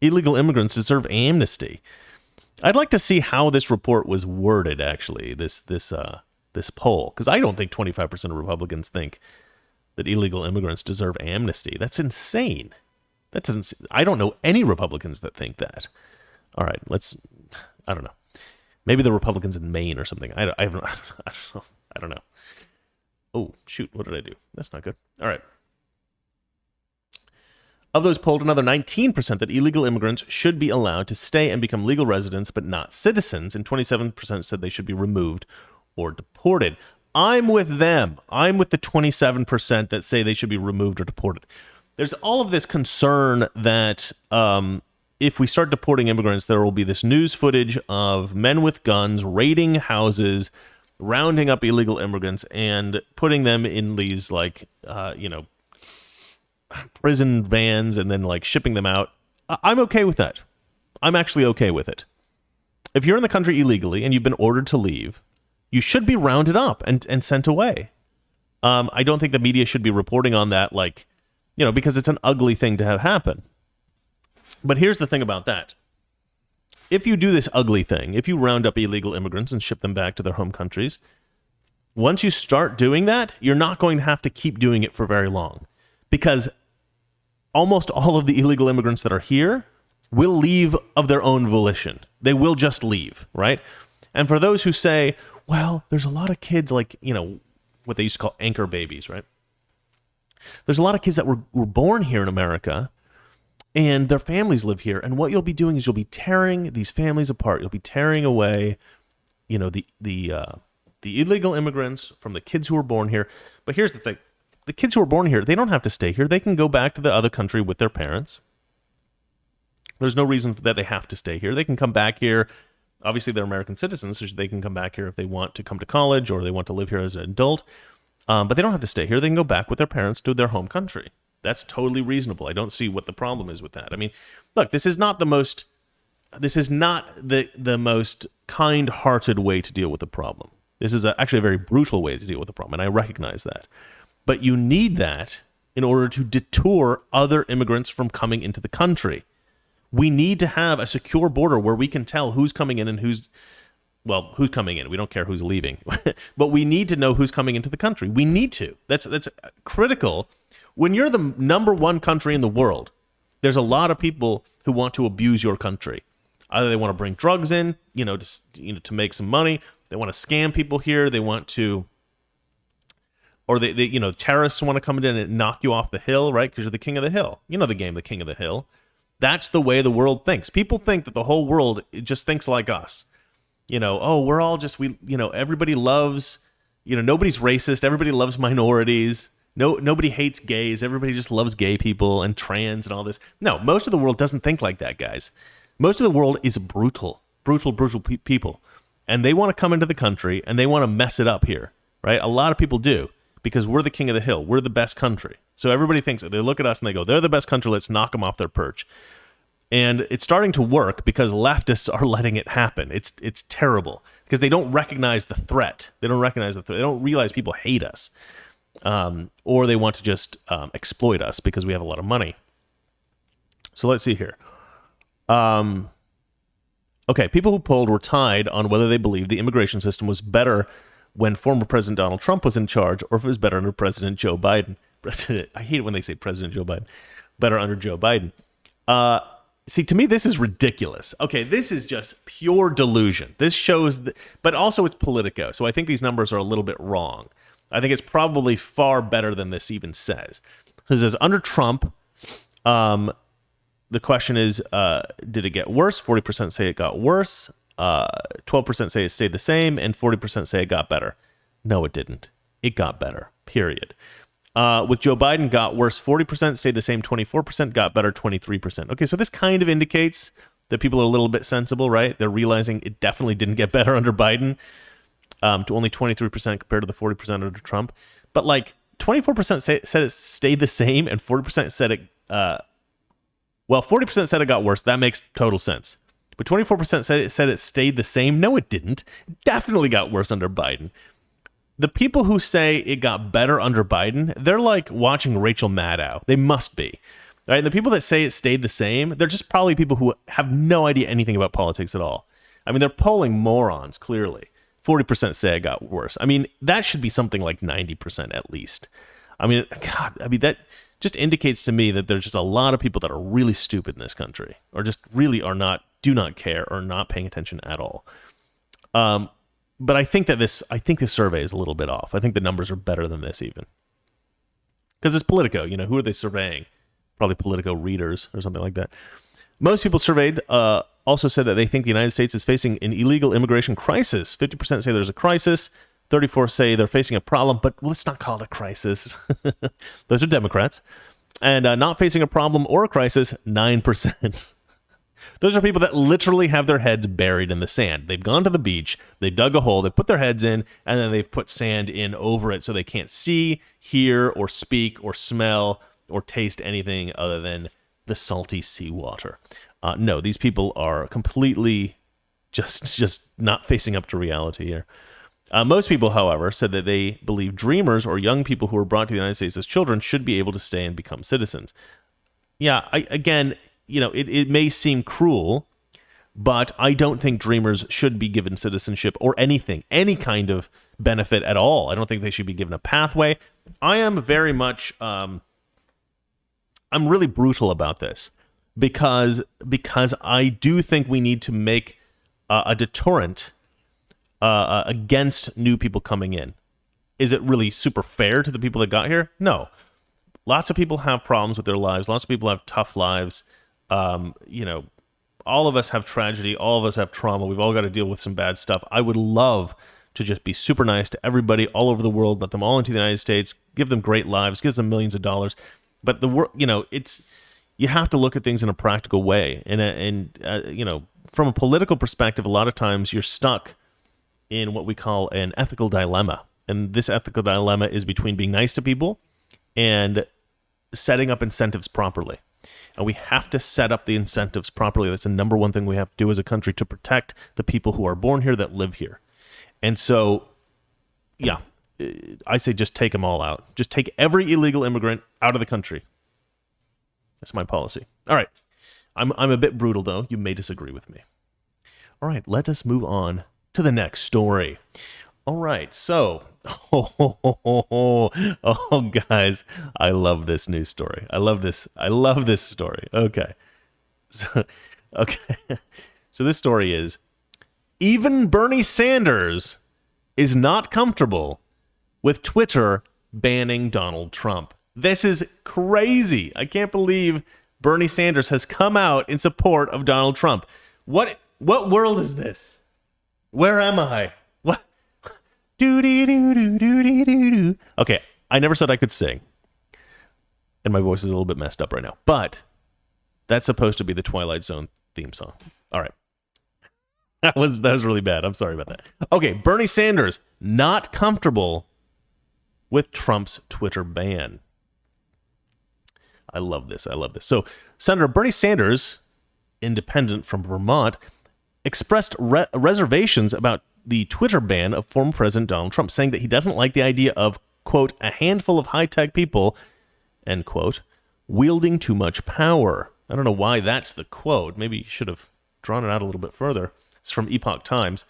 illegal immigrants deserve amnesty? I'd like to see how this report was worded, actually, this poll, because I don't think 25% of Republicans think that illegal immigrants deserve amnesty. That's insane. I don't know any Republicans that think that. All right, I don't know. Maybe the Republicans in Maine or something. I don't know. Oh, shoot. What did I do? That's not good. All right. Of those polled, another 19% that illegal immigrants should be allowed to stay and become legal residents but not citizens, and 27% said they should be removed or deported. I'm with them. I'm with the 27% that say they should be removed or deported. There's all of this concern that if we start deporting immigrants, there will be this news footage of men with guns raiding houses, rounding up illegal immigrants, and putting them in these, like, prison vans and then, like, shipping them out. I'm okay with that. I'm actually okay with it. If you're in the country illegally and you've been ordered to leave, you should be rounded up and sent away. I don't think the media should be reporting on that, like, because it's an ugly thing to have happen. But here's the thing about that. If you do this ugly thing, if you round up illegal immigrants and ship them back to their home countries, once you start doing that, you're not going to have to keep doing it for very long, because almost all of the illegal immigrants that are here will leave of their own volition. They will just leave, right? And for those who say, well, there's a lot of kids, like, what they used to call anchor babies, right? There's a lot of kids that were born here in America and their families live here. And what you'll be doing is you'll be tearing these families apart. You'll be tearing away, the illegal immigrants from the kids who were born here. But here's the thing. The kids who are born here, they don't have to stay here. They can go back to the other country with their parents. There's no reason that they have to stay here. They can come back here. Obviously, they're American citizens, so they can come back here if they want to come to college or they want to live here as an adult. But they don't have to stay here. They can go back with their parents to their home country. That's totally reasonable. I don't see what the problem is with that. I mean, look, this is not the most kind-hearted way to deal with the problem. This is actually a very brutal way to deal with the problem, and I recognize that. But you need that in order to deter other immigrants from coming into the country. We need to have a secure border where we can tell who's coming in and who's coming in. We don't care who's leaving. But we need to know who's coming into the country. We need to. That's critical. When you're the number one country in the world, there's a lot of people who want to abuse your country. Either they want to bring drugs in, to make some money. They want to scam people here. They want to... Or they terrorists want to come in and knock you off the hill, right? Because you're the king of the hill. You know the game, the king of the hill. That's the way the world thinks. People think that the whole world just thinks like us. We're all just, everybody loves, nobody's racist. Everybody loves minorities. Nobody hates gays. Everybody just loves gay people and trans and all this. No, most of the world doesn't think like that, guys. Most of the world is brutal people. And they want to come into the country and they want to mess it up here, right? A lot of people do. Because we're the king of the hill. We're the best country. So everybody thinks, they look at us and they go, they're the best country. Let's knock them off their perch. And it's starting to work because leftists are letting it happen. It's terrible because they don't recognize the threat. They don't realize people hate us. Or they want to just exploit us because we have a lot of money. So let's see here. Okay, people who polled were tied on whether they believed the immigration system was better when former President Donald Trump was in charge, or if it was better under President Joe Biden. I hate it when they say President Joe Biden. Better under Joe Biden. See, to me, this is ridiculous. Okay, this is just pure delusion. This shows, but also it's Politico, so I think these numbers are a little bit wrong. I think it's probably far better than this even says. So it says, under Trump, the question is, did it get worse? 40% say it got worse. 12% say it stayed the same, and 40% say it got better. No, it didn't. It got better, period. With Joe Biden, got worse 40%, stayed the same 24%, got better 23%. Okay, so this kind of indicates that people are a little bit sensible, right? They're realizing it definitely didn't get better under Biden, to only 23% compared to the 40% under Trump. But like 24% said it stayed the same, and 40% said it, 40% said it got worse. That makes total sense. But 24% said it stayed the same. No, it didn't. It definitely got worse under Biden. The people who say it got better under Biden, they're like watching Rachel Maddow. They must be. Right? And the people that say it stayed the same, they're just probably people who have no idea anything about politics at all. I mean, they're polling morons, clearly. 40% say it got worse. I mean, that should be something like 90% at least. I mean, God, that just indicates to me that there's just a lot of people that are really stupid in this country, or just really do not care, or not paying attention at all. But I think this survey is a little bit off. I think the numbers are better than this even. Because it's Politico. Who are they surveying? Probably Politico readers or something like that. Most people surveyed also said that they think the United States is facing an illegal immigration crisis. 50% say there's a crisis. 34% say they're facing a problem, but let's not call it a crisis. Those are Democrats. And not facing a problem or a crisis, 9%. Those are people that literally have their heads buried in the sand. They've gone to the beach, they dug a hole, they put their heads in, and then they've put sand in over it so they can't see, hear, or speak, or smell, or taste anything other than the salty seawater. No, these people are completely just not facing up to reality here. Most people, however, said that they believe dreamers or young people who were brought to the United States as children should be able to stay and become citizens. Yeah, it may seem cruel, but I don't think dreamers should be given citizenship or anything, any kind of benefit at all. I don't think they should be given a pathway. I am very much, I'm really brutal about this because I do think we need to make a deterrent against new people coming in. Is it really super fair to the people that got here? No. Lots of people have problems with their lives. Lots of people have tough lives. All of us have tragedy. All of us have trauma. We've all got to deal with some bad stuff. I would love to just be super nice to everybody all over the world, let them all into the United States, give them great lives, give them millions of dollars. But you have to look at things in a practical way. And from a political perspective, a lot of times you're stuck in what we call an ethical dilemma. And this ethical dilemma is between being nice to people and setting up incentives properly. And we have to set up the incentives properly. That's the number one thing we have to do as a country to protect the people who are born here, that live here. And so, yeah, I say just take them all out. Just take every illegal immigrant out of the country. That's my policy. All right. I'm a bit brutal, though. You may disagree with me. All right, let us move on to the next story. All right, so, guys, I love this news story. I love this story. Okay. So this story is, even Bernie Sanders is not comfortable with Twitter banning Donald Trump. This is crazy. I can't believe Bernie Sanders has come out in support of Donald Trump. What world is this? Where am I? What? Okay, I never said I could sing. And my voice is a little bit messed up right now. But that's supposed to be the Twilight Zone theme song. All right. That was really bad. I'm sorry about that. Okay, Bernie Sanders not comfortable with Trump's Twitter ban. I love this. So, Senator Bernie Sanders, independent from Vermont, expressed reservations about the Twitter ban of former President Donald Trump, saying that he doesn't like the idea of, quote, a handful of high-tech people, end quote, wielding too much power. I don't know why that's the quote. Maybe you should have drawn it out a little bit further. It's from Epoch Times.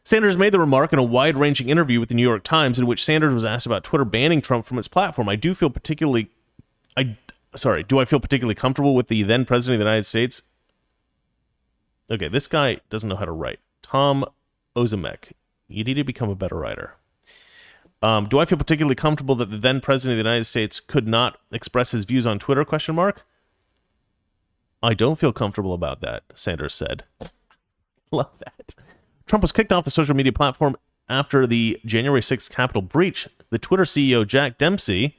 Sanders made the remark in a wide-ranging interview with the New York Times in which Sanders was asked about Twitter banning Trump from its platform. Do I feel particularly comfortable with the then President of the United States? Okay, this guy doesn't know how to write. Tom Ozimek, you need to become a better writer. Do I feel particularly comfortable that the then President of the United States could not express his views on Twitter, ? I don't feel comfortable about that, Sanders said. Love that. Trump was kicked off the social media platform after the January 6th Capitol breach. The Twitter CEO, Jack Dempsey...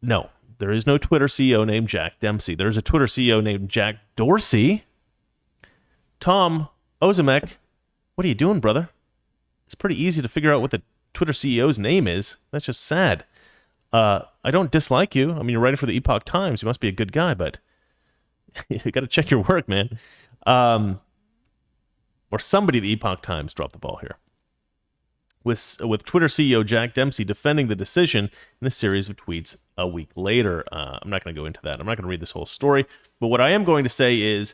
No, there is no Twitter CEO named Jack Dempsey. There's a Twitter CEO named Jack Dorsey. Tom Ozimek, what are you doing, brother? It's pretty easy to figure out what the Twitter CEO's name is. That's just sad. I don't dislike you. I mean, you're writing for the Epoch Times. You must be a good guy, but you got to check your work, man. Or somebody at the Epoch Times dropped the ball here. With Twitter CEO Jack Dempsey defending the decision in a series of tweets a week later. I'm not going to go into that. I'm not going to read this whole story. But what I am going to say is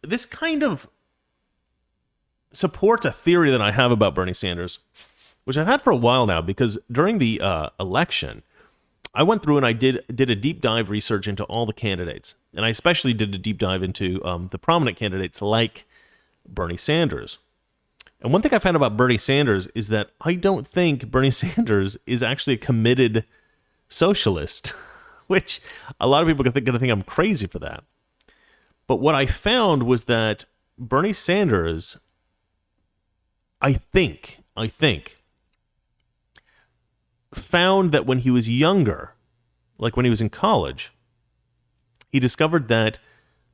this kind of supports a theory that I have about Bernie Sanders, which I've had for a while now, because during the election, I went through and I did a deep dive research into all the candidates. And I especially did a deep dive into the prominent candidates like Bernie Sanders. And one thing I found about Bernie Sanders is that I don't think Bernie Sanders is actually a committed socialist, which a lot of people are going to think I'm crazy for that. But what I found was that Bernie Sanders, I think, found that when he was younger, like when he was in college, he discovered that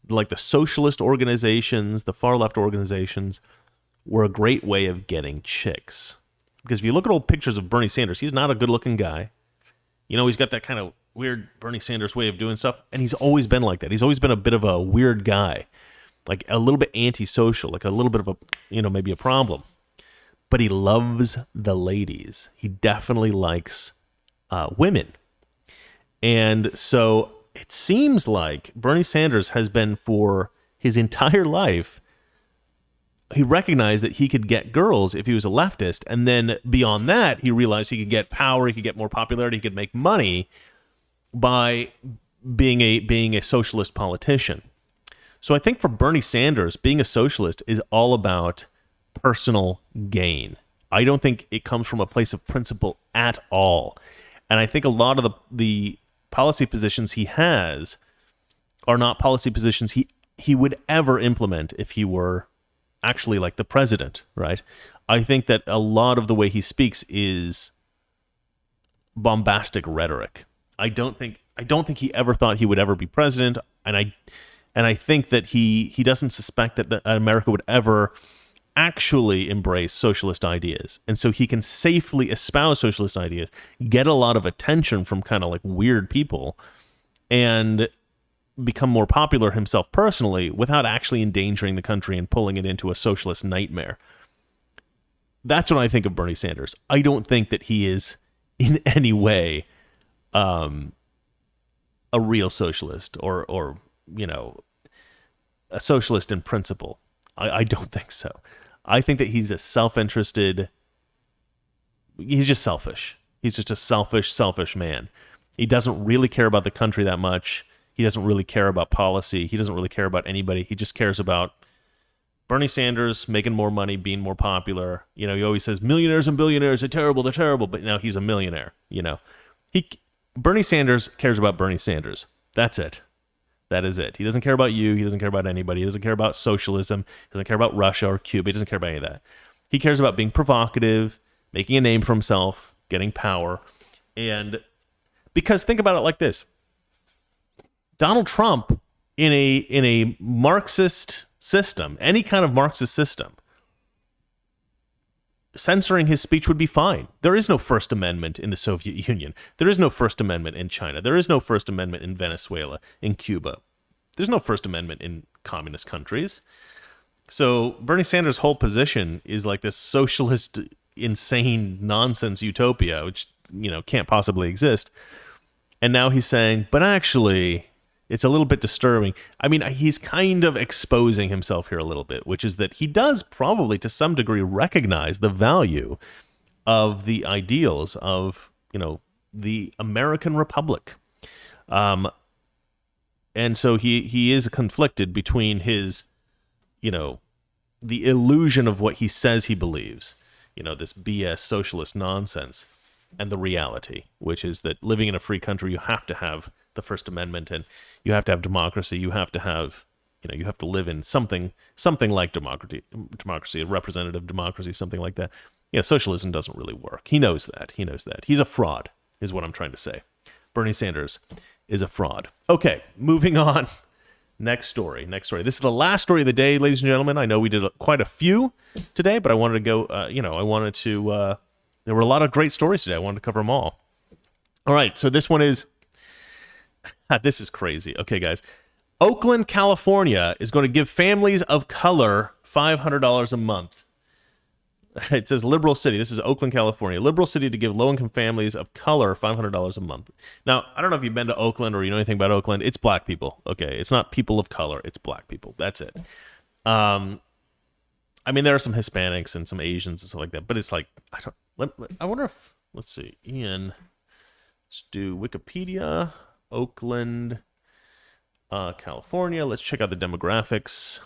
like the socialist organizations, the far left organizations, were a great way of getting chicks. Because if you look at old pictures of Bernie Sanders, he's not a good-looking guy. You know, he's got that kind of weird Bernie Sanders way of doing stuff, and he's always been like that. He's always been a bit of a weird guy, like a little bit antisocial, like a little bit of a, maybe a problem. But he loves the ladies. He definitely likes women. And so it seems like Bernie Sanders has been, for his entire life, he recognized that he could get girls if he was a leftist. And then beyond that, he realized he could get power, he could get more popularity, he could make money by being a socialist politician. So I think for Bernie Sanders, being a socialist is all about personal gain. I don't think it comes from a place of principle at all. And I think a lot of the policy positions he has are not policy positions he would ever implement if he were actually like the president, right? I think that a lot of the way he speaks is bombastic rhetoric. I don't think he ever thought he would ever be president, and I think that he doesn't suspect that America would ever actually embrace socialist ideas. And so he can safely espouse socialist ideas, get a lot of attention from kind of like weird people, and become more popular himself personally without actually endangering the country and pulling it into a socialist nightmare. That's what I think of Bernie Sanders. I don't think that he is in any way a real socialist or a socialist in principle. I don't think so. I think that he's a self-interested, he's just selfish. He's just a selfish man. He doesn't really care about the country that much. He doesn't really care about policy. He doesn't really care about anybody. He just cares about Bernie Sanders making more money, being more popular. He always says millionaires and billionaires are terrible, they're terrible, but now he's a millionaire, Bernie Sanders cares about Bernie Sanders. That's it. That is it. He doesn't care about you. He doesn't care about anybody. He doesn't care about socialism. He doesn't care about Russia or Cuba. He doesn't care about any of that. He cares about being provocative, making a name for himself, getting power. And because think about it like this. Donald Trump in a Marxist system, any kind of Marxist system, censoring his speech would be fine. There is no First Amendment in the Soviet Union. There is no First Amendment in China. There is no First Amendment in Venezuela, in Cuba. There's no First Amendment in communist countries. So Bernie Sanders' whole position is like this socialist, insane nonsense utopia, which, can't possibly exist. And now he's saying, but actually, it's a little bit disturbing. I mean, he's kind of exposing himself here a little bit, which is that he does probably to some degree recognize the value of the ideals of, the American Republic. And so he is conflicted between his, the illusion of what he says he believes, this BS socialist nonsense, and the reality, which is that living in a free country, you have to have the First Amendment, and you have to have democracy. You have to have, you have to live in something like democracy, a representative democracy, something like that. Socialism doesn't really work. He knows that. He's a fraud, is what I'm trying to say. Bernie Sanders is a fraud. Okay, moving on. Next story. This is the last story of the day, ladies and gentlemen. I know we did quite a few today, but I wanted to go, there were a lot of great stories today. I wanted to cover them all. All right, so this one is, this is crazy. Okay, guys. Oakland, California is going to give families of color $500 a month. It says liberal city. This is Oakland, California. Liberal city to give low-income families of color $500 a month. Now, I don't know if you've been to Oakland or you know anything about Oakland. It's black people. Okay, it's not people of color. It's black people. That's it. I mean, there are some Hispanics and some Asians and stuff like that, but it's like, I wonder if, let's see, Ian, let's do Wikipedia, Oakland, California. Let's check out the demographics.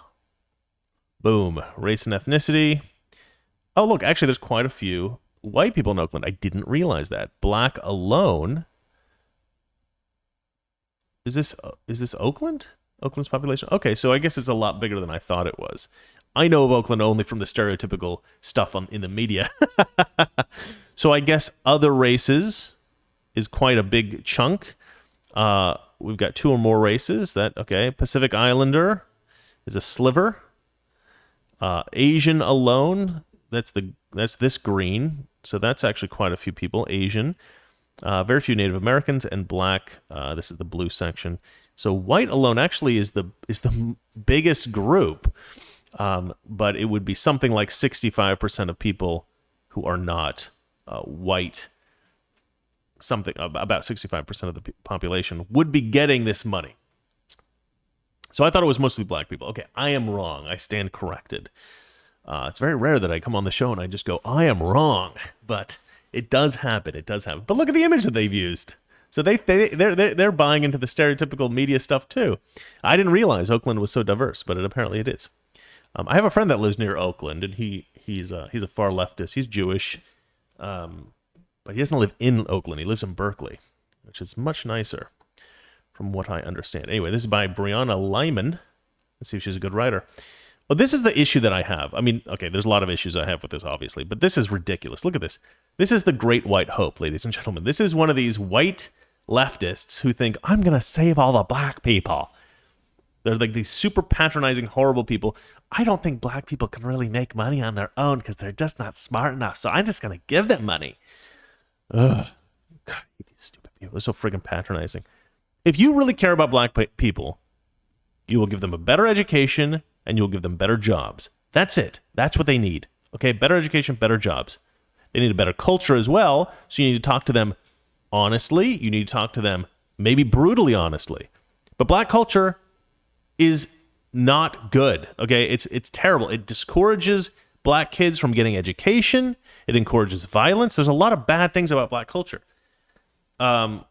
Boom. Race and ethnicity. Oh, look, actually, there's quite a few white people in Oakland. I didn't realize that. Black alone. Is this Oakland? Oakland's population? Okay, so I guess it's a lot bigger than I thought it was. I know of Oakland only from the stereotypical stuff in the media. So I guess other races is quite a big chunk. We've got 2 or more races. Okay, Pacific Islander is a sliver. Asian alone, that's this green. So that's actually quite a few people. Asian. Very few Native Americans, and black. This is the blue section. So white alone actually is the biggest group, but it would be something like 65% of people who are not white. Something about 65% of the population would be getting this money. So I thought it was mostly black people. Okay, I am wrong. I stand corrected. It's very rare that I come on the show and I just go, I am wrong, but it does happen. It does happen. But look at the image that they've used. So they're buying into the stereotypical media stuff too. I didn't realize Oakland was so diverse, but apparently it is. I have a friend that lives near Oakland, and he's a far leftist. He's Jewish, but he doesn't live in Oakland. He lives in Berkeley, which is much nicer, from what I understand. Anyway, this is by Brianna Lyman. Let's see if she's a good writer. Well, this is the issue that I have. I mean, okay, there's a lot of issues I have with this, obviously, but this is ridiculous. Look at this. This is the great white hope, ladies and gentlemen. This is one of these white leftists who think, I'm going to save all the black people. They're like these super patronizing, horrible people. I don't think black people can really make money on their own because they're just not smart enough, so I'm just going to give them money. Ugh. God, these stupid people. They're so friggin' patronizing. If you really care about black people, you will give them a better education and you'll give them better jobs. That's it. That's what they need. Okay, better education, better jobs. They need a better culture as well, so you need to talk to them honestly. You need to talk to them maybe brutally honestly. But black culture is not good, okay? It's terrible. It discourages black kids from getting education. It encourages violence. There's a lot of bad things about black culture. And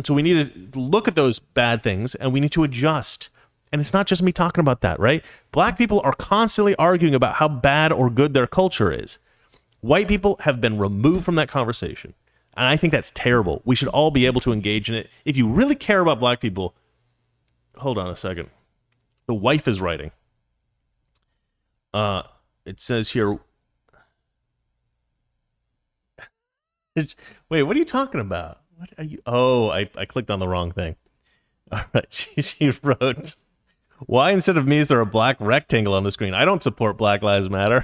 so we need to look at those bad things, and we need to adjust. And it's not just me talking about that, right? Black people are constantly arguing about how bad or good their culture is. White people have been removed from that conversation. And I think that's terrible. We should all be able to engage in it. If you really care about black people, hold on a second. The wife is writing. It says here. Wait, what are you talking about? What are you? Oh, I clicked on the wrong thing. All right, she wrote, why instead of me is there a black rectangle on the screen? I don't support Black Lives Matter.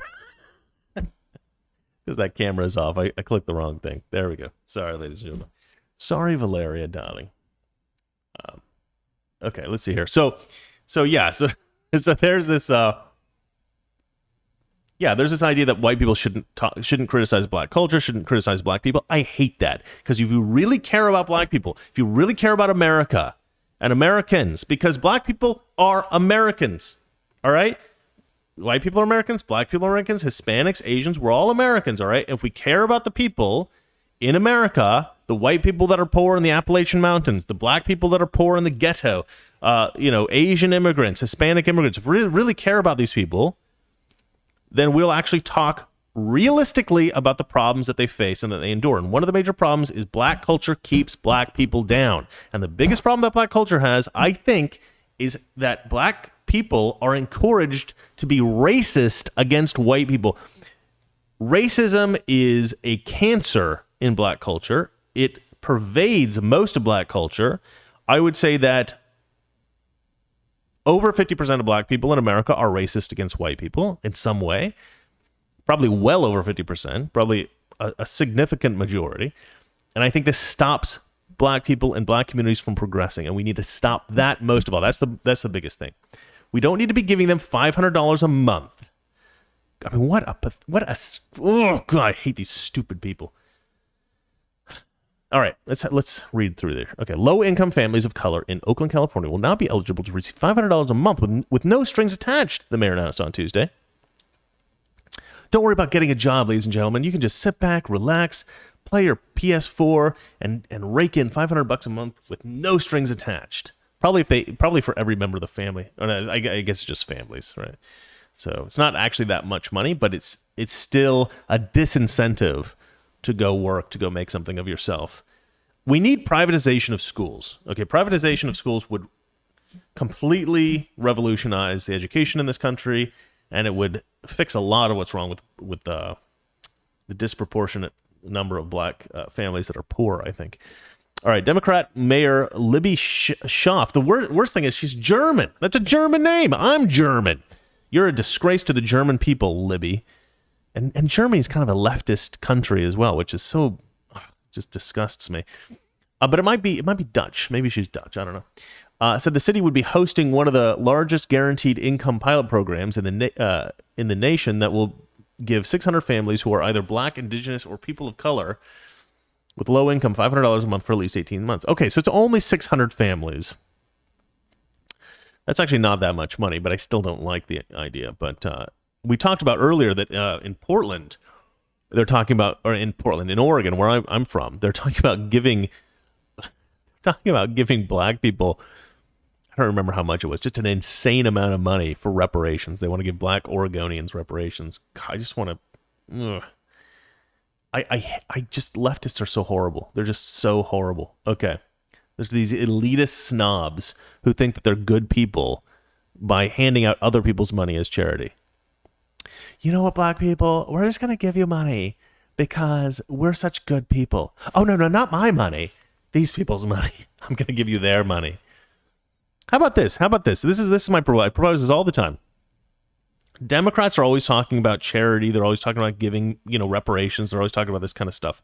Because that camera is off. I clicked the wrong thing. There we go. Sorry, ladies and gentlemen. Sorry, Valeria, darling. Okay, let's see here. So there's this there's this idea that white people shouldn't criticize black culture, shouldn't criticize black people. I hate that, because if you really care about black people, if you really care about America and Americans, because black people are Americans, all right? White people are Americans, black people are Americans, Hispanics, Asians, we're all Americans, all right? If we care about the people in America, the white people that are poor in the Appalachian Mountains, the black people that are poor in the ghetto, Asian immigrants, Hispanic immigrants, if we really care about these people, then we'll actually talk realistically about the problems that they face and that they endure. And one of the major problems is black culture keeps black people down. And the biggest problem that black culture has, I think, is that black people are encouraged to be racist against white people. Racism is a cancer in black culture. It pervades most of black culture. I would say that over 50% of black people in America are racist against white people in some way. Probably well over 50%, probably a significant majority. And I think this stops black people and black communities from progressing, and we need to stop that most of all. That's the biggest thing. We don't need to be giving them $500 a month. I mean, oh God, I hate these stupid people. All right, let's read through there. Okay, low-income families of color in Oakland, California will now be eligible to receive $500 a month with no strings attached, the mayor announced on Tuesday. Don't worry about getting a job, ladies and gentlemen. You can just sit back, relax, play your PS4, and rake in $500 a month with no strings attached. Probably for every member of the family. Or I guess just families, right? So it's not actually that much money, but it's still a disincentive to go work, to go make something of yourself. We need privatization of schools. Okay, privatization of schools would completely revolutionize the education in this country, and it would fix a lot of what's wrong with the disproportionate number of black families that are poor, I think. All right, Democrat Mayor Libby Schaaf. The worst thing is she's German. That's a German name. I'm German. You're a disgrace to the German people, Libby. And Germany is kind of a leftist country as well, which is so just disgusts me. But it might be Dutch. Maybe she's Dutch. I don't know. Said the city would be hosting one of the largest guaranteed income pilot programs in the nation that will give 600 families who are either black, indigenous, or people of color with low income $500 a month for at least 18 months. Okay, so it's only 600 families. That's actually not that much money, but I still don't like the idea. But we talked about earlier that in Portland, they're talking about, or in Portland, in Oregon, where I'm from, they're talking about giving black people, I don't remember how much it was, just an insane amount of money for reparations. They want to give black Oregonians reparations. God, I just want to, I just, leftists are so horrible. They're just so horrible. Okay. There's these elitist snobs who think that they're good people by handing out other people's money as charity. You know what, black people? We're just going to give you money because we're such good people. Oh, no, not my money. These people's money. I'm going to give you their money. How about this? This is my proposal. I propose this all the time. Democrats are always talking about charity. They're always talking about giving, reparations. They're always talking about this kind of stuff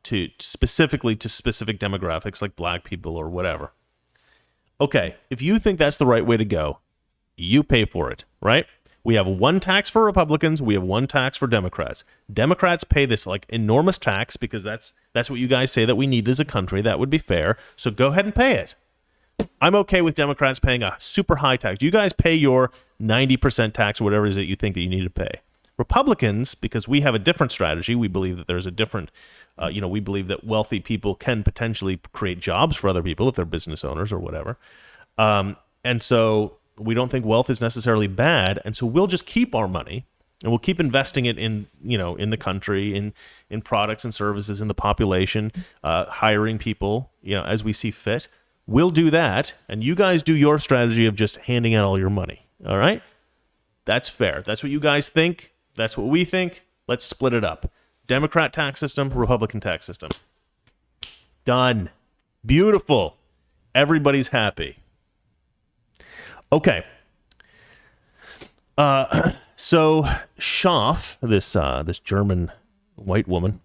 to specific demographics like black people or whatever. Okay, if you think that's the right way to go, you pay for it, right? We have one tax for Republicans. We have one tax for Democrats. Democrats pay this like enormous tax because that's what you guys say that we need as a country. That would be fair. So go ahead and pay it. I'm okay with Democrats paying a super high tax. You guys pay your 90% tax or whatever it is that you think that you need to pay. Republicans, because we have a different strategy, we believe that there's a different, we believe that wealthy people can potentially create jobs for other people if they're business owners or whatever. And so we don't think wealth is necessarily bad. And so we'll just keep our money and we'll keep investing it in, in the country, in products and services, in the population, hiring people, as we see fit. We'll do that, and you guys do your strategy of just handing out all your money, all right? That's fair. That's what you guys think. That's what we think. Let's split it up. Democrat tax system, Republican tax system. Done. Beautiful. Everybody's happy. Okay. So Schaaf, this German white woman,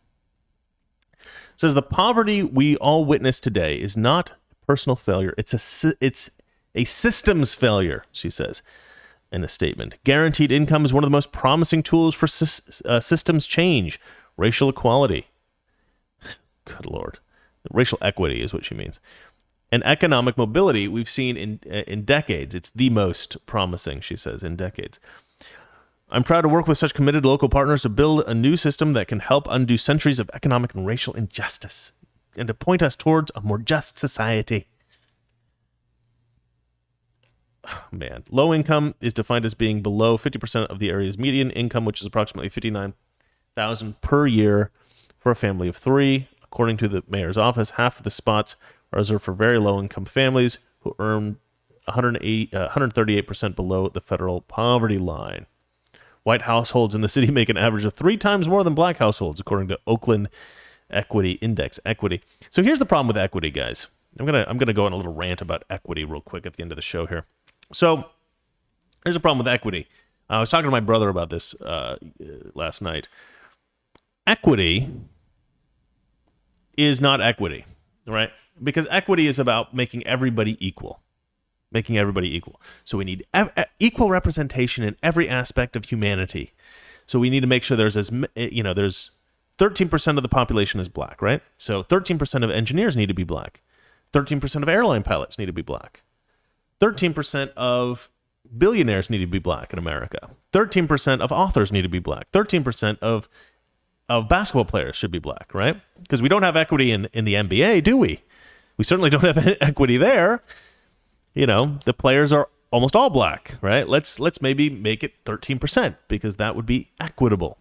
says the poverty we all witness today is not personal failure. It's a systems failure, she says in a statement. Guaranteed income is one of the most promising tools for systems change. Racial equality. Good Lord. Racial equity is what she means. And economic mobility we've seen in decades. It's the most promising, she says, in decades. I'm proud to work with such committed local partners to build a new system that can help undo centuries of economic and racial injustice and to point us towards a more just society. Oh, man. Low income is defined as being below 50% of the area's median income, which is approximately $59,000 per year for a family of three. According to the mayor's office, half of the spots are reserved for very low-income families who earn 138% below the federal poverty line. White households in the city make an average of 3 times more than black households, according to Oakland Equity Index. Equity. So here's the problem with equity, guys. I'm gonna go on a little rant about equity real quick at the end of the show here. So here's a problem with equity. I was talking to my brother about this last night. Equity is not equity, right? Because equity is about making everybody equal. So we need equal representation in every aspect of humanity. So we need to make sure there's 13% of the population is black, right? So 13% of engineers need to be black. 13% of airline pilots need to be black. 13% of billionaires need to be black in America. 13% of authors need to be black. 13% of basketball players should be black, right? Because we don't have equity in the NBA, do we? We certainly don't have equity there. The players are almost all black, right? Let's maybe make it 13% because that would be equitable.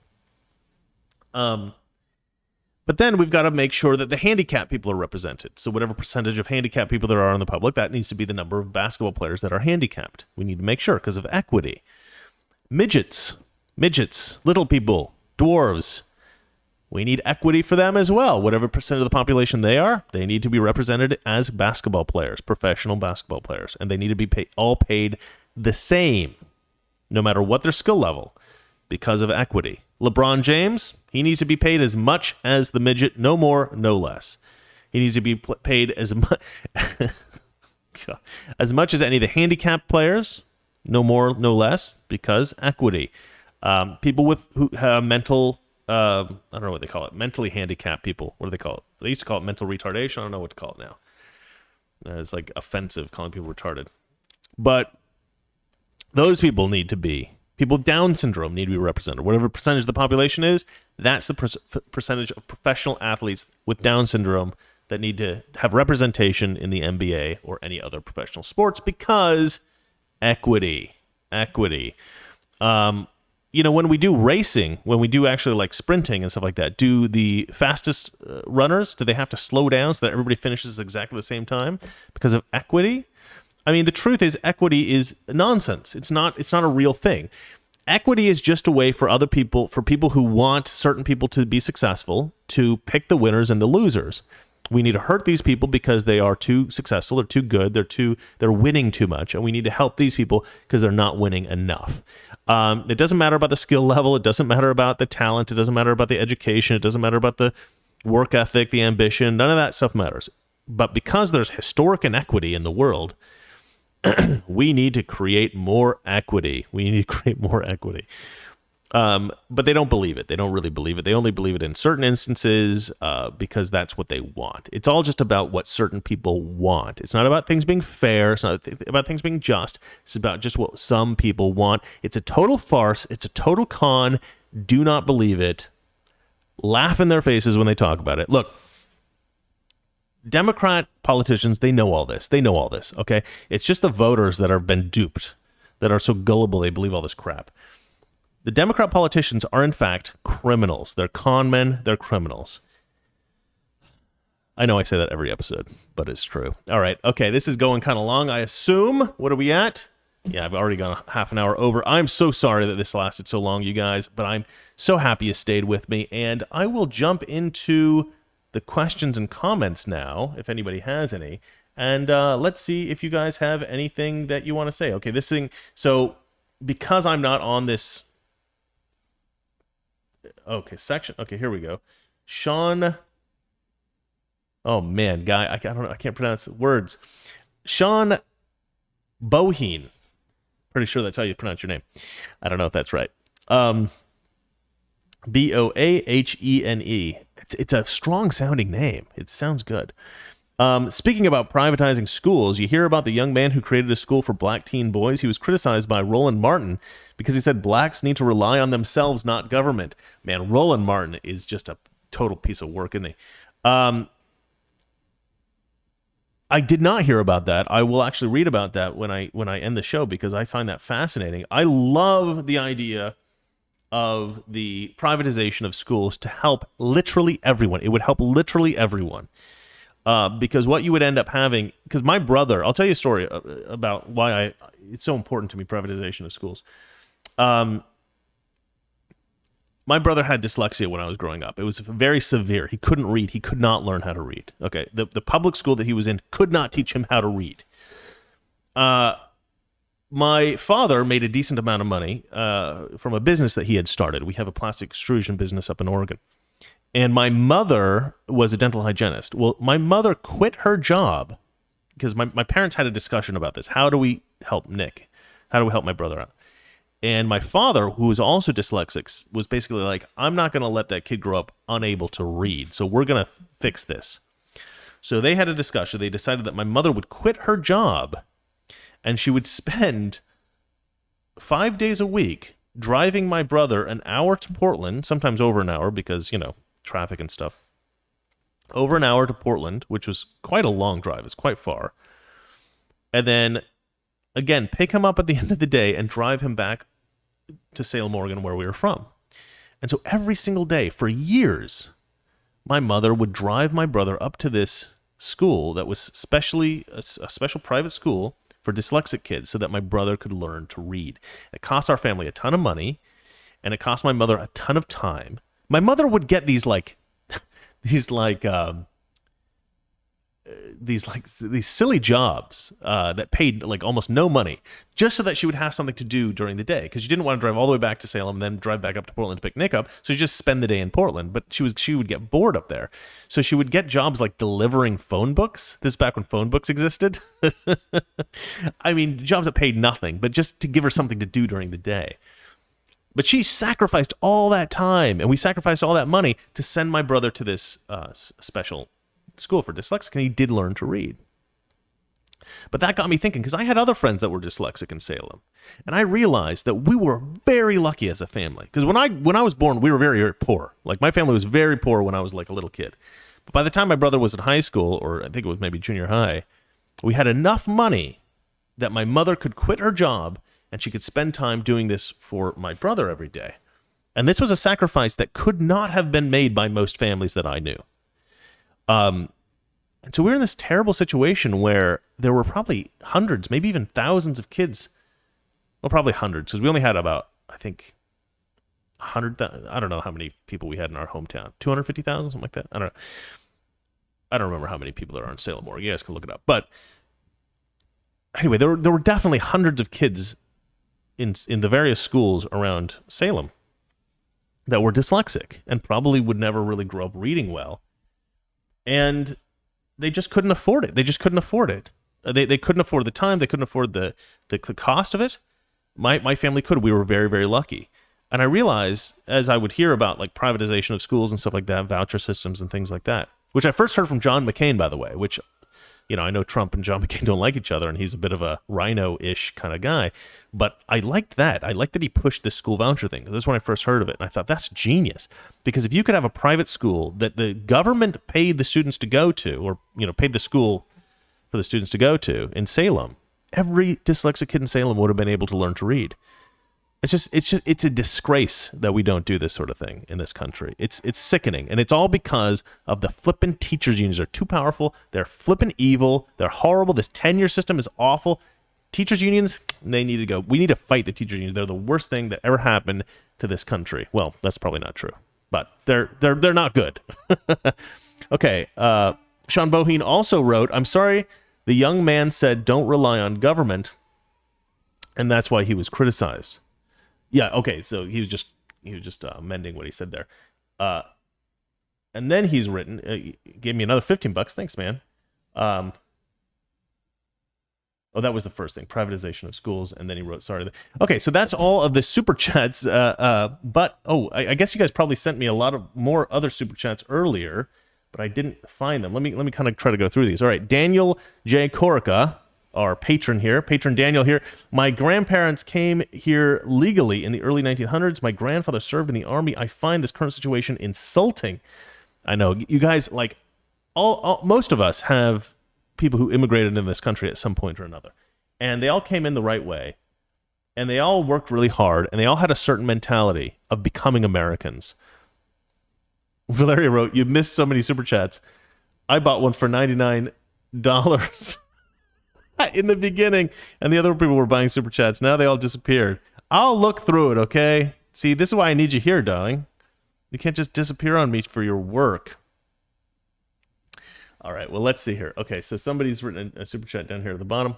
But then we've got to make sure that the handicapped people are represented. So whatever percentage of handicapped people there are in the public, that needs to be the number of basketball players that are handicapped. We need to make sure because of equity. Midgets, little people, dwarves. We need equity for them as well. Whatever percent of the population they are, they need to be represented as basketball players, professional basketball players. And they need to be all paid the same, no matter what their skill level, because of equity. LeBron James, he needs to be paid as much as the midget, no more, no less. He needs to be paid as much as any of the handicapped players, no more, no less, because equity. People who have mental, I don't know what they call it, mentally handicapped people. What do they call it? They used to call it mental retardation. I don't know what to call it now. It's like offensive calling people retarded. But those people need to be. People with Down syndrome need to be represented. Whatever percentage of the population is, that's the percentage of professional athletes with Down syndrome that need to have representation in the NBA or any other professional sports because equity. When we do racing, when we do actually like sprinting and stuff like that, do the fastest runners, do they have to slow down so that everybody finishes exactly the same time because of equity? I mean, the truth is equity is nonsense. It's not a real thing. Equity is just a way for other people, for people who want certain people to be successful, to pick the winners and the losers. We need to hurt these people because they are too successful, they're too good, they're winning too much, and we need to help these people because they're not winning enough. It doesn't matter about the skill level, it doesn't matter about the talent, it doesn't matter about the education, it doesn't matter about the work ethic, the ambition, none of that stuff matters. But because there's historic inequity in the world, we need to create more equity. But they don't believe it. They don't really believe it. They only believe it in certain instances because that's what they want. It's all just about what certain people want. It's not about things being fair. It's not about things being just. It's about just what some people want. It's a total farce. It's a total con. Do not believe it. Laugh in their faces when they talk about it. Look, Democrat politicians, they know all this. Okay? It's just the voters that have been duped, that are so gullible they believe all this crap. The Democrat politicians are, in fact, criminals. They're con men. They're criminals. I know I say that every episode, but it's true. All right. Okay, this is going kind of long, I assume. What are we at? Yeah, I've already gone half an hour over. I'm so sorry that this lasted so long, you guys, but I'm so happy you stayed with me, and I will jump into the questions and comments now, if anybody has any, and let's see if you guys have anything that you want to say. Okay, this thing, so because I'm not on this, okay, section, okay, here we go. Sean, oh man, guy, I don't know, I can't pronounce words. Sean Boheen, pretty sure that's how you pronounce your name. I don't know if that's right. Boahene. It's a strong sounding name. It sounds good. Speaking about privatizing schools, you hear about the young man who created a school for black teen boys. He was criticized by Roland Martin because he said blacks need to rely on themselves, not government. Man, Roland Martin is just a total piece of work, isn't he? I did not hear about that. I will actually read about that when I end the show because I find that fascinating. I love the idea of the privatization of schools to help literally everyone. It would help literally everyone. Because what you would end up having, because my brother, I'll tell you a story about why it's so important to me, privatization of schools. My brother had dyslexia when I was growing up. It was very severe. He couldn't read. He could not learn how to read. Okay, the public school that he was in could not teach him how to read. My father made a decent amount of money from a business that he had started. We have a plastic extrusion business up in Oregon. And my mother was a dental hygienist. Well, my mother quit her job because my parents had a discussion about this. How do we help Nick? How do we help my brother out? And my father, who was also dyslexic, was basically like, I'm not going to let that kid grow up unable to read. So we're going to fix this. So they had a discussion. They decided that my mother would quit her job and she would spend 5 days a week driving my brother an hour to Portland, sometimes over an hour because, traffic and stuff. Over an hour to Portland, which was quite a long drive. It's quite far. And then again, pick him up at the end of the day and drive him back to Salem, Oregon, where we were from. And so every single day for years, my mother would drive my brother up to this school that was a special private school for dyslexic kids so that my brother could learn to read. It cost our family a ton of money, and it cost my mother a ton of time. My mother would get these silly jobs that paid like almost no money, just so that she would have something to do during the day, because she didn't want to drive all the way back to Salem and then drive back up to Portland to pick Nick up. So she just spend the day in Portland. But she would get bored up there, so she would get jobs like delivering phone books. This is back when phone books existed. I mean, jobs that paid nothing, but just to give her something to do during the day. But she sacrificed all that time, and we sacrificed all that money to send my brother to this special school for dyslexic, and he did learn to read. But that got me thinking, because I had other friends that were dyslexic in Salem, and I realized that we were very lucky as a family. Because when I was born, we were very, very poor. Like, my family was very poor when I was like a little kid. But by the time my brother was in high school, or I think it was maybe junior high, we had enough money that my mother could quit her job and she could spend time doing this for my brother every day. And this was a sacrifice that could not have been made by most families that I knew. And so we were in this terrible situation where there were probably hundreds, maybe even thousands of kids. Well, probably hundreds, because we only had about, I think, 100,000. I don't know how many people we had in our hometown. 250,000, something like that. I don't know. I don't remember how many people there are in Salem, Oregon. You guys can look it up. But anyway, there were definitely hundreds of kids in the various schools around Salem that were dyslexic and probably would never really grow up reading well. And they just couldn't afford it. They just couldn't afford it. They couldn't afford the time. They couldn't afford the cost of it. My family could. We were very, very lucky. And I realized, as I would hear about like privatization of schools and stuff like that, voucher systems and things like that, which I first heard from John McCain, by the way, which, you know, I know Trump and John McCain don't like each other, and he's a bit of a rhino-ish kind of guy. But I liked that. I liked that he pushed this school voucher thing. This is when I first heard of it. And I thought, that's genius. Because if you could have a private school that the government paid the students to go to, or, you know, paid the school for the students to go to in Salem, every dyslexic kid in Salem would have been able to learn to read. It's a disgrace that we don't do this sort of thing in this country. It's sickening, and it's all because of the flippin' teachers unions. They're too powerful. They're flippin' evil. They're horrible. This tenure system is awful. Teachers unions, they need to go. We need to fight the teachers unions. They're the worst thing that ever happened to this country. Well, that's probably not true, but they're not good. Okay, Sean Boheen also wrote, "I'm sorry, the young man said don't rely on government, and that's why he was criticized." Yeah, okay, so he was just amending what he said there. And then he's written, gave me another $15. Thanks, man. Oh, that was the first thing, privatization of schools. And then he wrote, sorry. Okay, so that's all of the super chats. But I guess you guys probably sent me a lot of more other super chats earlier, but I didn't find them. Let me kind of try to go through these. All right, Daniel J. Corica, our patron Daniel here. "My grandparents came here legally in the early 1900s. My grandfather served in the army. I find this current situation insulting." I know you guys, like, most of us have people who immigrated in this country at some point or another, and they all came in the right way, and they all worked really hard, and they all had a certain mentality of becoming Americans. Valeria wrote, "You missed so many super chats. I bought one for $99 in the beginning, and the other people were buying super chats. Now they all disappeared. I'll look through it, okay? See, this is why I need you here, darling. You can't just disappear on me for your work." All right, well, let's see here. Okay, so somebody's written a super chat down here at the bottom.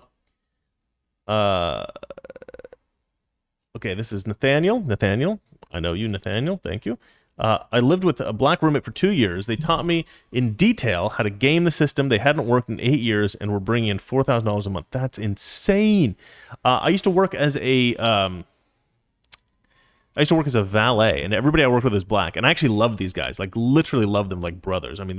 Okay, this is Nathaniel. Nathaniel, I know you, Nathaniel. Thank you. "I lived with a black roommate for 2 years. They taught me in detail how to game the system. They hadn't worked in 8 years and were bringing in $4,000 a month. That's insane." I used to work as a valet, and everybody I worked with is black. And I actually loved these guys, like literally loved them like brothers. I mean,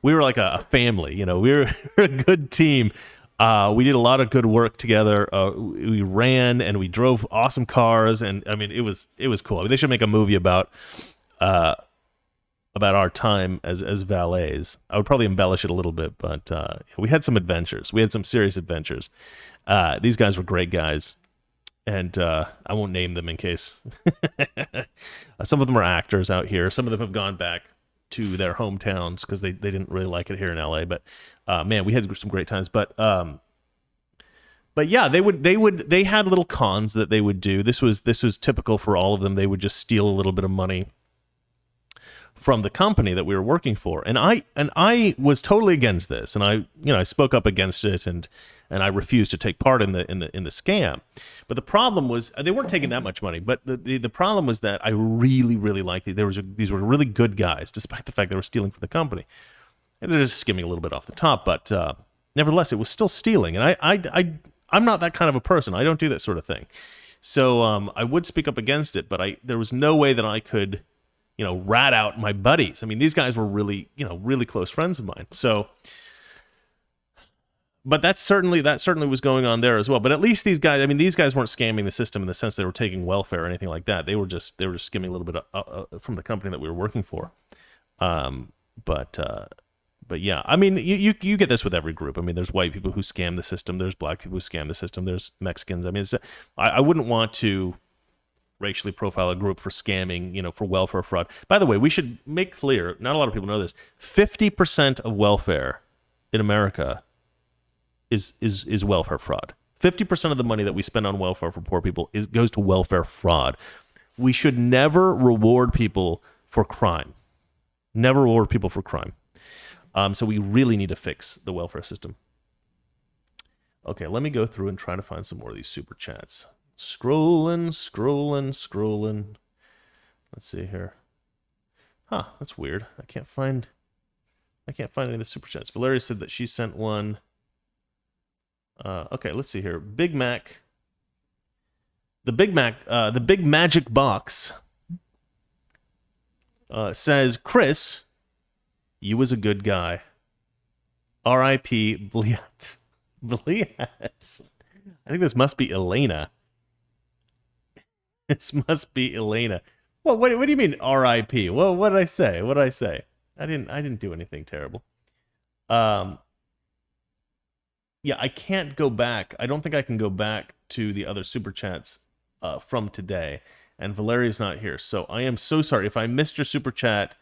we were like a family. You know, we were a good team. We did a lot of good work together. We ran and we drove awesome cars, and I mean, it was cool. I mean, they should make a movie about about our time as valets. I would probably embellish it a little bit, but we had some adventures. We had some serious adventures. These guys were great guys, and I won't name them in case. Some of them are actors out here. Some of them have gone back to their hometowns because they didn't really like it here in LA. But man, we had some great times. But yeah, they had little cons that they would do. This was typical for all of them. They would just steal a little bit of money from the company that we were working for, and I was totally against this, and I spoke up against it, and I refused to take part in the scam. But the problem was they weren't taking that much money. But the problem was that I really liked it. These were really good guys, despite the fact they were stealing from the company, and they're just skimming a little bit off the top. But nevertheless, it was still stealing, and I'm not that kind of a person. I don't do that sort of thing. So I would speak up against it, but there was no way that I could, rat out my buddies. I mean, these guys were really close friends of mine. So, but that certainly was going on there as well. But at least these guys weren't scamming the system in the sense they were taking welfare or anything like that. They were just skimming a little bit from the company that we were working for. But yeah, I mean, you get this with every group. I mean, there's white people who scam the system. There's black people who scam the system. There's Mexicans. I mean, I wouldn't want to racially profile a group for scamming, for welfare fraud. By the way, we should make clear, not a lot of people know this, 50% of welfare in America is welfare fraud. 50% of the money that we spend on welfare for poor people goes to welfare fraud. We should never reward people for crime. Never reward people for crime. So we really need to fix the welfare system. Okay, let me go through and try to find some more of these super chats. Scrolling. Let's see here. Huh, that's weird. I can't find any of the super chats. Valeria said that she sent one. Okay, let's see here. Big Mac. The Big Magic Box says, Chris, you was a good guy. R.I.P. Bliat. I think this must be Elena. This must be Elena. Well, what do you mean R.I.P.? Well, what did I say? I didn't do anything terrible. Yeah, I can't go back. I don't think I can go back to the other super chats from today. And Valeria's not here, so I am so sorry if I missed your super chat.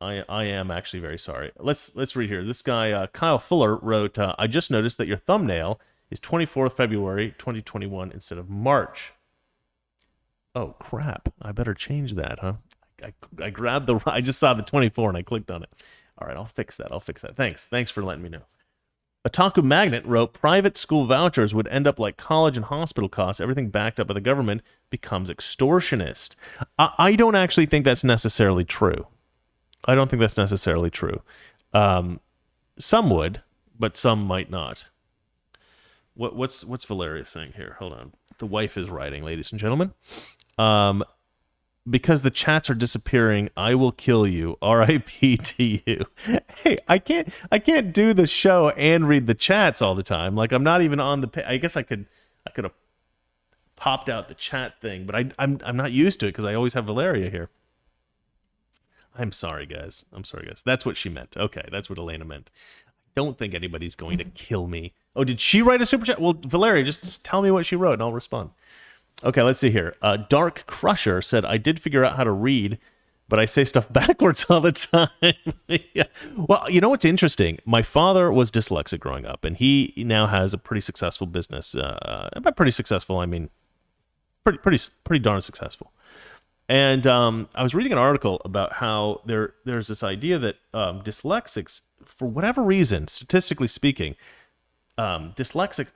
I am actually very sorry. Let's read here. This guy Kyle Fuller wrote, I just noticed that your thumbnail is 24th February 2021 instead of March. Oh crap! I better change that, huh? I grabbed I just saw the 24 and I clicked on it. All right, I'll fix that. Thanks for letting me know. Otaku Magnet wrote, private school vouchers would end up like college and hospital costs. Everything backed up by the government becomes extortionist. I don't actually think that's necessarily true. Some would, but some might not. What's Valeria saying here? Hold on. The wife is writing, ladies and gentlemen. Because the chats are disappearing, I will kill you. R.I.P. to you. Hey, I can't do the show and read the chats all the time. Like, I'm not even on the. I guess I could have popped out the chat thing, but I'm not used to it because I always have Valeria here. I'm sorry, guys. That's what she meant. Okay, that's what Elena meant. I don't think anybody's going to kill me. Oh, did she write a super chat? Well, Valeria, just tell me what she wrote and I'll respond. Okay, let's see here. Dark Crusher said, I did figure out how to read, but I say stuff backwards all the time. Yeah. Well, you know what's interesting? My father was dyslexic growing up, and he now has a pretty successful business. By pretty successful, I mean pretty darn successful. And I was reading an article about how there's this idea that dyslexics, for whatever reason, statistically speaking, dyslexics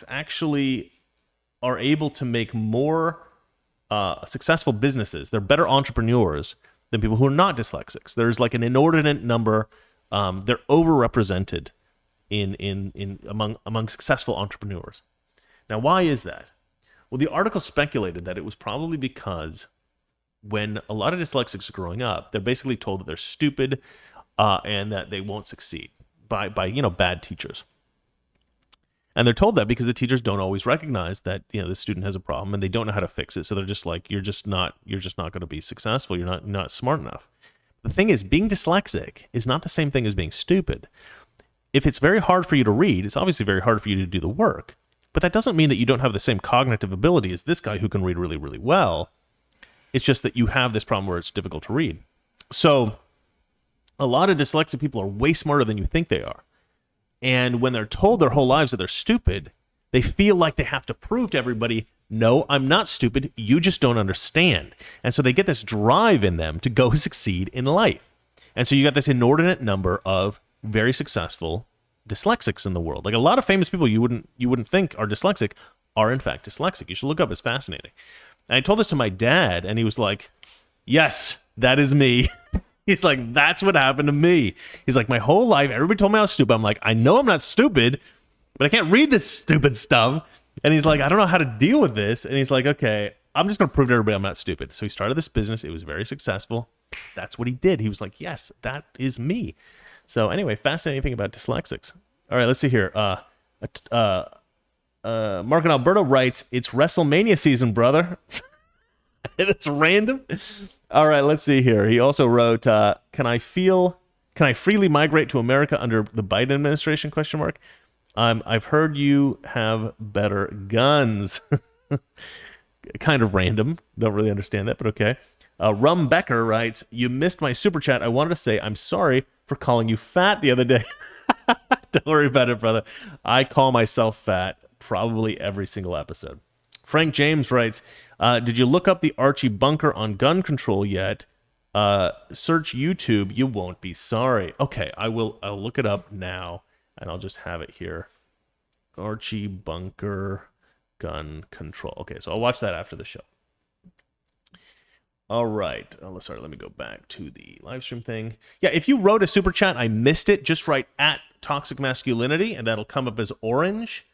actually are able to make more successful businesses. They're better entrepreneurs than people who are not dyslexics. There's like an inordinate number. They're overrepresented among successful entrepreneurs. Now, why is that? Well, the article speculated that it was probably because when a lot of dyslexics are growing up, they're basically told that they're stupid and that they won't succeed by bad teachers. And they're told that because the teachers don't always recognize that the student has a problem and they don't know how to fix it. So they're just like, you're just not going to be successful. You're not smart enough. the thing is, being dyslexic is not the same thing as being stupid. If it's very hard for you to read, it's obviously very hard for you to do the work. But that doesn't mean that you don't have the same cognitive ability as this guy who can read really, really well. It's just that you have this problem where it's difficult to read. So a lot of dyslexic people are way smarter than you think they are. And when they're told their whole lives that they're stupid, they feel like they have to prove to everybody, no, I'm not stupid. You just don't understand. And so they get this drive in them to go succeed in life. And so you got this inordinate number of very successful dyslexics in the world. Like a lot of famous people you wouldn't think are dyslexic are in fact dyslexic. You should look up. It's fascinating. And I told this to my dad, and he was like, yes, that is me. He's like, that's what happened to me. He's like, my whole life, everybody told me I was stupid. I'm like, I know I'm not stupid, but I can't read this stupid stuff. And he's like, I don't know how to deal with this. And he's like, okay, I'm just going to prove to everybody I'm not stupid. So he started this business. It was very successful. That's what he did. He was like, yes, that is me. So anyway, fascinating thing about dyslexics. All right, let's see here. Mark in Alberta writes, it's WrestleMania season, brother. It's random. All right, let's see here. He also wrote, can I freely migrate to America under the Biden administration, ? I've heard you have better guns. Kind of random. Don't really understand that, but okay. Rum Becker writes, you missed my super chat. I wanted to say I'm sorry for calling you fat the other day. Don't worry about it, brother. I call myself fat probably every single episode. Frank James writes, did you look up the Archie bunker on gun control yet? Search YouTube. You won't be sorry. Okay, I'll look it up now, and I'll just have it here. Archie bunker gun control. Okay, so I'll watch that after the show. All right. Sorry, let me go back to the live stream thing. Yeah, if you wrote a super chat, I missed it. Just write at toxic masculinity, and that'll come up as orange.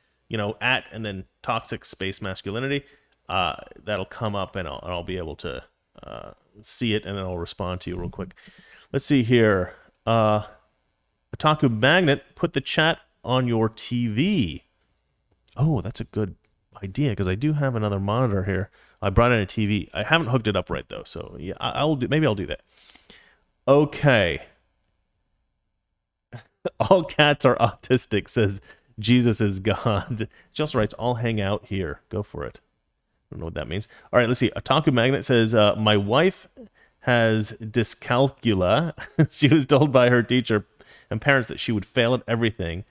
At and then toxic space masculinity. That'll come up, and I'll be able to see it, and then I'll respond to you real quick. Let's see here. Otaku Magnet, put the chat on your TV. Oh, that's a good idea, because I do have another monitor here. I brought in a TV. I haven't hooked it up right though, so yeah, maybe I'll do that. Okay. All cats are autistic, says Jesus is God. She also writes, I'll hang out here. Go for it. I don't know what that means. All right, let's see. Otaku Magnet says, my wife has dyscalculia. She was told by her teacher and parents that she would fail at everything,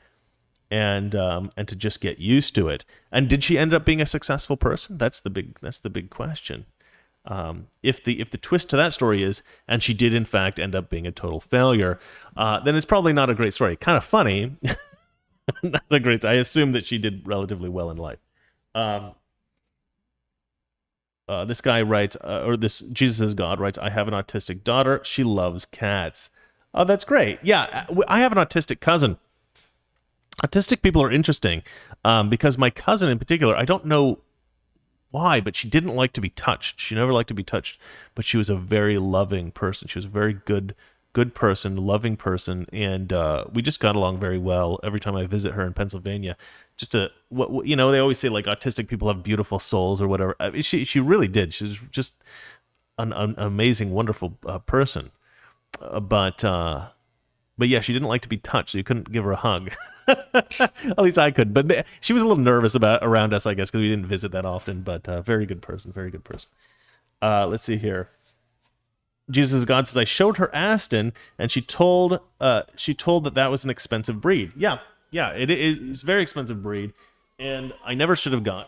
and to just get used to it. And did she end up being a successful person? That's the big question. If the twist to that story is, and she did in fact end up being a total failure, then it's probably not a great story. Kind of funny. Not a great. I assume that she did relatively well in life. This guy writes, this Jesus is God writes, I have an autistic daughter. She loves cats. Oh, that's great. Yeah, I have an autistic cousin. Autistic people are interesting because my cousin in particular, I don't know why, but she didn't like to be touched. She never liked to be touched, but she was a very loving person. She was a very good person, loving person, and we just got along very well. Every time I visit her in Pennsylvania, they always say like autistic people have beautiful souls or whatever. I mean, she really did. She was just an amazing, wonderful person. But yeah, she didn't like to be touched, so you couldn't give her a hug. At least I could. But she was a little nervous around us, I guess, because we didn't visit that often. But very good person, very good person. Let's see here. Jesus God says, I showed her Aston, and she told that was an expensive breed. Yeah, it's a very expensive breed, and I never should have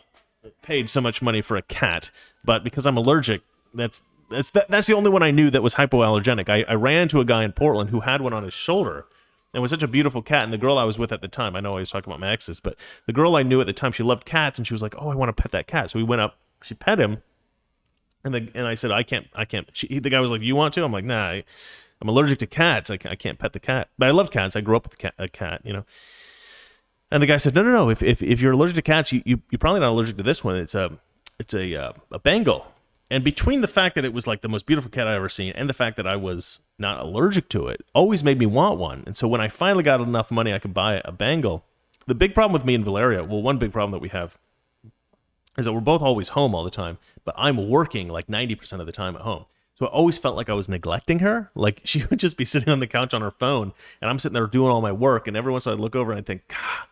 paid so much money for a cat. But because I'm allergic, that's the only one I knew that was hypoallergenic. I ran into a guy in Portland who had one on his shoulder, and was such a beautiful cat. And the girl I was with at the time, I know I was talking about my exes, but the girl I knew at the time, she loved cats, and she was like, "Oh, I want to pet that cat." So we went up, she pet him, and I said, "I can't." The guy was like, "You want to?" I'm like, "Nah, I'm allergic to cats. I can't pet the cat." But I love cats. I grew up with a cat, And the guy said, "No. If you're allergic to cats, you're probably not allergic to this one. It's a Bengal." And between the fact that it was like the most beautiful cat I've ever seen and the fact that I was not allergic to it, always made me want one. And so when I finally got enough money I could buy a Bengal, the big problem with me and Valeria, well, one big problem that we have is that we're both always home all the time, but I'm working like 90% of the time at home. So I always felt like I was neglecting her. Like she would just be sitting on the couch on her phone, and I'm sitting there doing all my work, and every once in a while I'd look over and I'd think, God,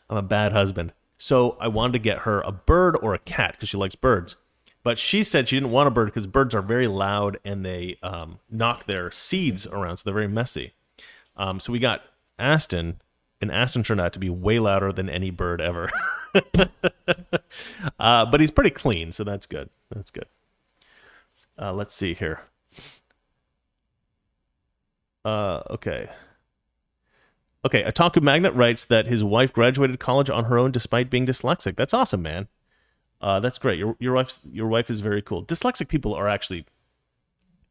I'm a bad husband. So I wanted to get her a bird or a cat because she likes birds. But she said she didn't want a bird because birds are very loud and they knock their seeds around, so they're very messy. So we got Aston, and Aston turned out to be way louder than any bird ever. But he's pretty clean, so that's good. That's good. Let's see here. Okay. Okay, Otaku Magnet writes that his wife graduated college on her own despite being dyslexic. That's awesome, man. That's great. Your wife is very cool. Dyslexic people are actually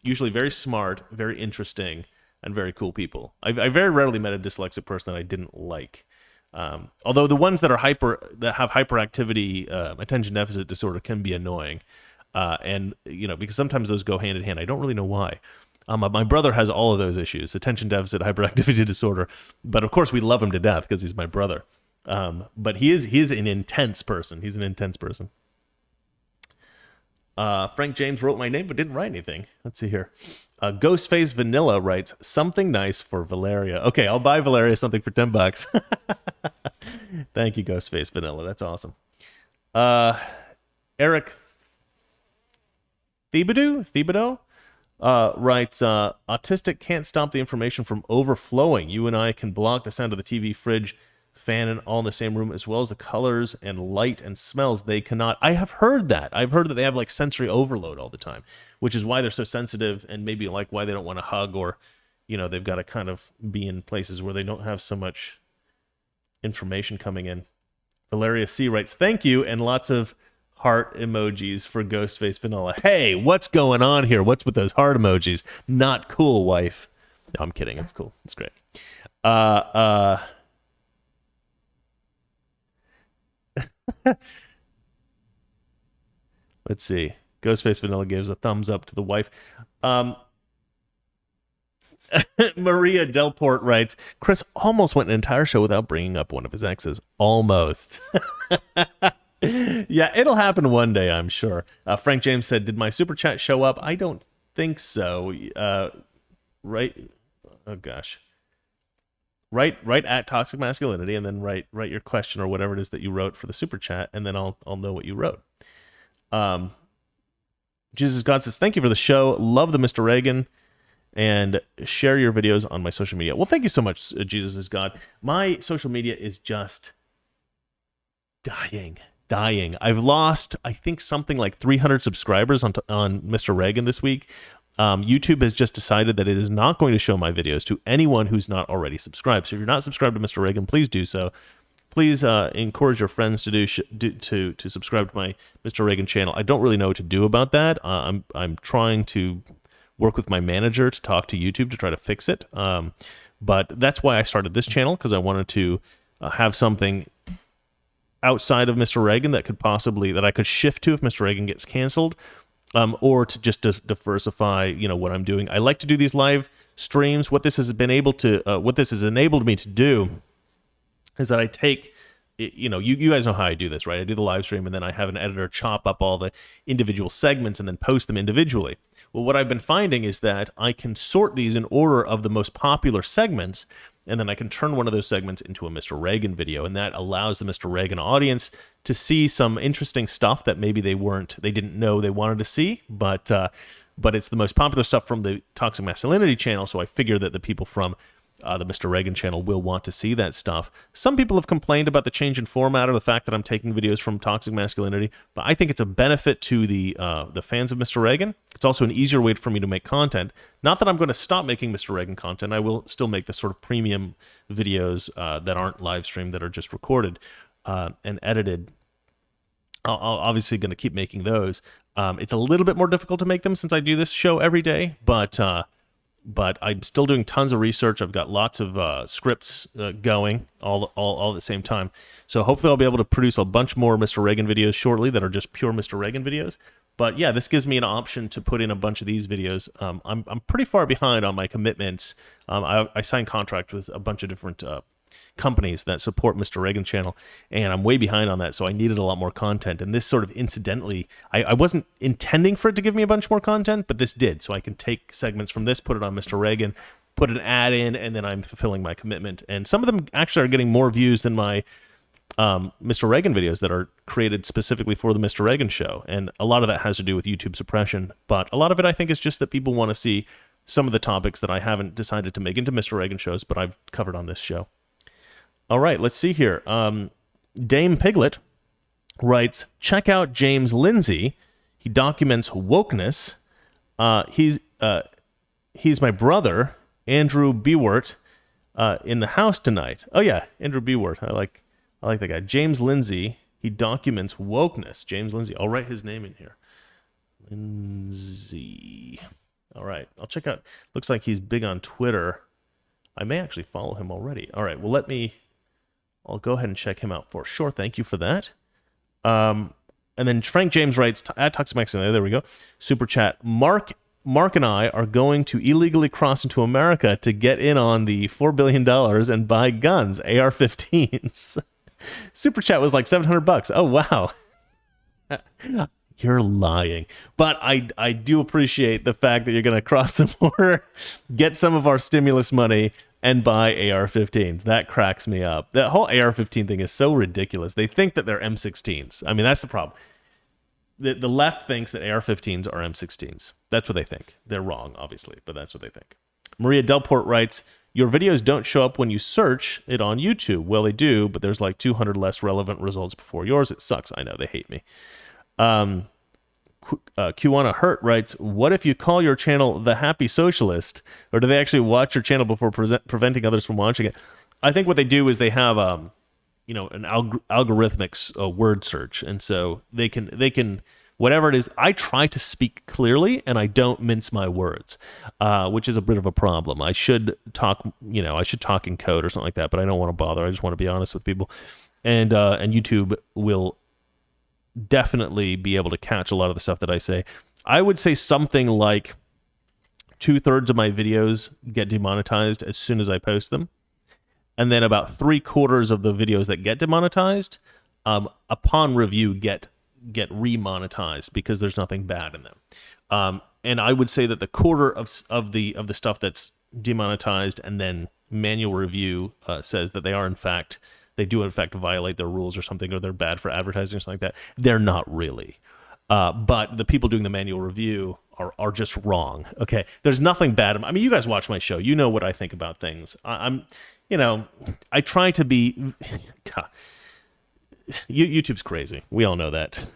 usually very smart, very interesting, and very cool people. I very rarely met a dyslexic person that I didn't like. Although the ones that have hyperactivity, attention deficit disorder can be annoying, and because sometimes those go hand in hand. I don't really know why. My brother has all of those issues: attention deficit, hyperactivity disorder. But of course, we love him to death because he's my brother. But he is an intense person. He's an intense person. Frank James wrote my name but didn't write anything. Let's see here. Ghostface Vanilla writes something nice for Valeria. Okay, I'll buy Valeria something for $10. Thank you, Ghostface Vanilla. That's awesome. Eric Thibodeau writes, autistic can't stop the information from overflowing. You and I can block the sound of the TV, fridge, fan, and all in the same room, as well as the colors and light and smells. They cannot. I have heard that. I've heard that they have like sensory overload all the time, which is why they're so sensitive, and maybe like why they don't want to hug, or they've got to kind of be in places where they don't have so much information coming in. Valeria C writes, thank you, and lots of heart emojis for Ghostface Vanilla. Hey, what's going on here? What's with those heart emojis? Not cool, wife. No, I'm kidding. It's cool. It's great. Let's see. Ghostface Vanilla gives a thumbs up to the wife. Maria Delport writes, Chris almost went an entire show without bringing up one of his exes. Almost. Yeah, it'll happen one day, I'm sure. Frank James said, did my super chat show up? I don't think so. Right? Oh, gosh. Write at Toxic Masculinity, and then write your question or whatever it is that you wrote for the super chat, and then I'll know what you wrote. Jesus God says, thank you for the show. Love the Mr. Reagan, and share your videos on my social media. Well, thank you so much, Jesus is God. My social media is just dying. I've lost, I think, something like 300 subscribers on Mr. Reagan this week. YouTube has just decided that it is not going to show my videos to anyone who's not already subscribed. So if you're not subscribed to Mr. Reagan, please do so. Please encourage your friends to to subscribe to my Mr. Reagan channel. I don't really know what to do about that. I'm trying to work with my manager to talk to YouTube to try to fix it. But that's why I started this channel, because I wanted to have something outside of Mr. Reagan that I could shift to if Mr. Reagan gets canceled. Or to just diversify, what I'm doing. I like to do these live streams. What this has enabled me to do is that I take, you guys know how I do this, right? I do the live stream, and then I have an editor chop up all the individual segments and then post them individually. Well, what I've been finding is that I can sort these in order of the most popular segments, and then I can turn one of those segments into a Mr. Reagan video, and that allows the Mr. Reagan audience to see some interesting stuff that maybe they didn't know they wanted to see, but it's the most popular stuff from the Toxic Masculinity channel, so I figure that the people from the Mr. Reagan channel will want to see that stuff. Some people have complained about the change in format or the fact that I'm taking videos from Toxic Masculinity, but I think it's a benefit to the fans of Mr. Reagan. It's also an easier way for me to make content. Not that I'm going to stop making Mr. Reagan content. I will still make the sort of premium videos that aren't live streamed, that are just recorded and edited. I'm obviously going to keep making those. It's a little bit more difficult to make them since I do this show every day, but I'm still doing tons of research. I've got lots of scripts going all at the same time. So hopefully I'll be able to produce a bunch more Mr. Reagan videos shortly that are just pure Mr. Reagan videos. But yeah, this gives me an option to put in a bunch of these videos. I'm pretty far behind on my commitments. I signed contract with a bunch of different companies that support Mr. Reagan channel, and I'm way behind on that, so I needed a lot more content. And this sort of incidentally, I wasn't intending for it to give me a bunch more content, but this did, so I can take segments from this, put it on Mr. Reagan, put an ad in, and then I'm fulfilling my commitment. And some of them actually are getting more views than my Mr. Reagan videos that are created specifically for the Mr. Reagan show. And a lot of that has to do with YouTube suppression, but a lot of it I think is just that people want to see some of the topics that I haven't decided to make into Mr. Reagan shows, but I've covered on this show. All right, let's see here. Dame Piglet writes, check out James Lindsay. He documents wokeness. He's my brother, Andrew Bewart, in the house tonight. Oh yeah, Andrew Bewart. I like that guy. James Lindsay, he documents wokeness. James Lindsay. I'll write his name in here. Lindsay. All right. I'll check out. Looks like he's big on Twitter. I may actually follow him already. All right. Well, I'll go ahead and check him out for sure. Thank you for that. And then Frank James writes, at Toxic Mexican, there we go. Super chat. Mark and I are going to illegally cross into America to get in on the $4 billion and buy guns, AR-15s. Super chat was like $700. Oh, wow. You're lying. But I do appreciate the fact that you're going to cross the border, get some of our stimulus money, and buy AR-15s. That cracks me up. That whole AR-15 thing is so ridiculous. They think that they're M16s. I mean, that's the problem. The left thinks that AR-15s are M16s. That's what they think. They're wrong, obviously, but that's what they think. Maria Delport writes, your videos don't show up when you search it on YouTube. Well, they do, but there's like 200 less relevant results before yours. It sucks. I know. They hate me. Qwana Hurt writes, what if you call your channel The Happy Socialist? Or do they actually watch your channel before preventing others from watching it? I think what they do is they have an algorithmic word search. And so they can whatever it is, I try to speak clearly and I don't mince my words, which is a bit of a problem. I should talk in code or something like that, but I don't want to bother. I just want to be honest with people. And YouTube will definitely be able to catch a lot of the stuff that I say. I would say something like 2/3 of my videos get demonetized as soon as I post them. And then about 3/4 of the videos that get demonetized, upon review, get remonetized because there's nothing bad in them. And I would say that the quarter of the stuff that's demonetized and then manual review says that they do in fact violate their rules or something, or they're bad for advertising or something like that. They're not really. But the people doing the manual review are just wrong. Okay, there's nothing bad. I mean, you guys watch my show. You know what I think about things. I try to be. God, YouTube's crazy. We all know that.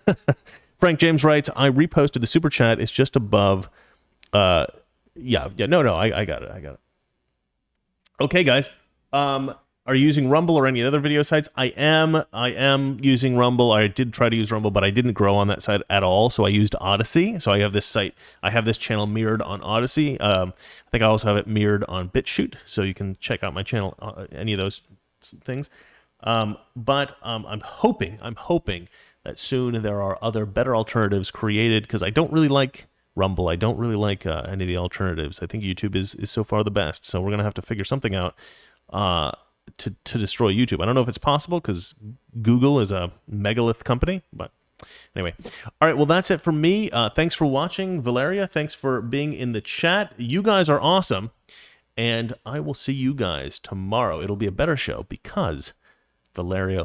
Frank James writes, I reposted the super chat. It's just above. No, I got it. Okay, guys. Are you using Rumble or any other video sites? I am using Rumble. I did try to use Rumble, but I didn't grow on that site at all. So I used Odyssey. So I have this channel mirrored on Odyssey. I think I also have it mirrored on BitChute. So you can check out my channel, any of those things. But I'm hoping that soon there are other better alternatives created, because I don't really like Rumble. I don't really like any of the alternatives. I think YouTube is so far the best. So we're going to have to figure something out to destroy YouTube. I don't know if it's possible because Google is a megalith company, but anyway. All right, well, that's it for me. Thanks for watching. Valeria, thanks for being in the chat. You guys are awesome, and I will see you guys tomorrow. It'll be a better show because Valeria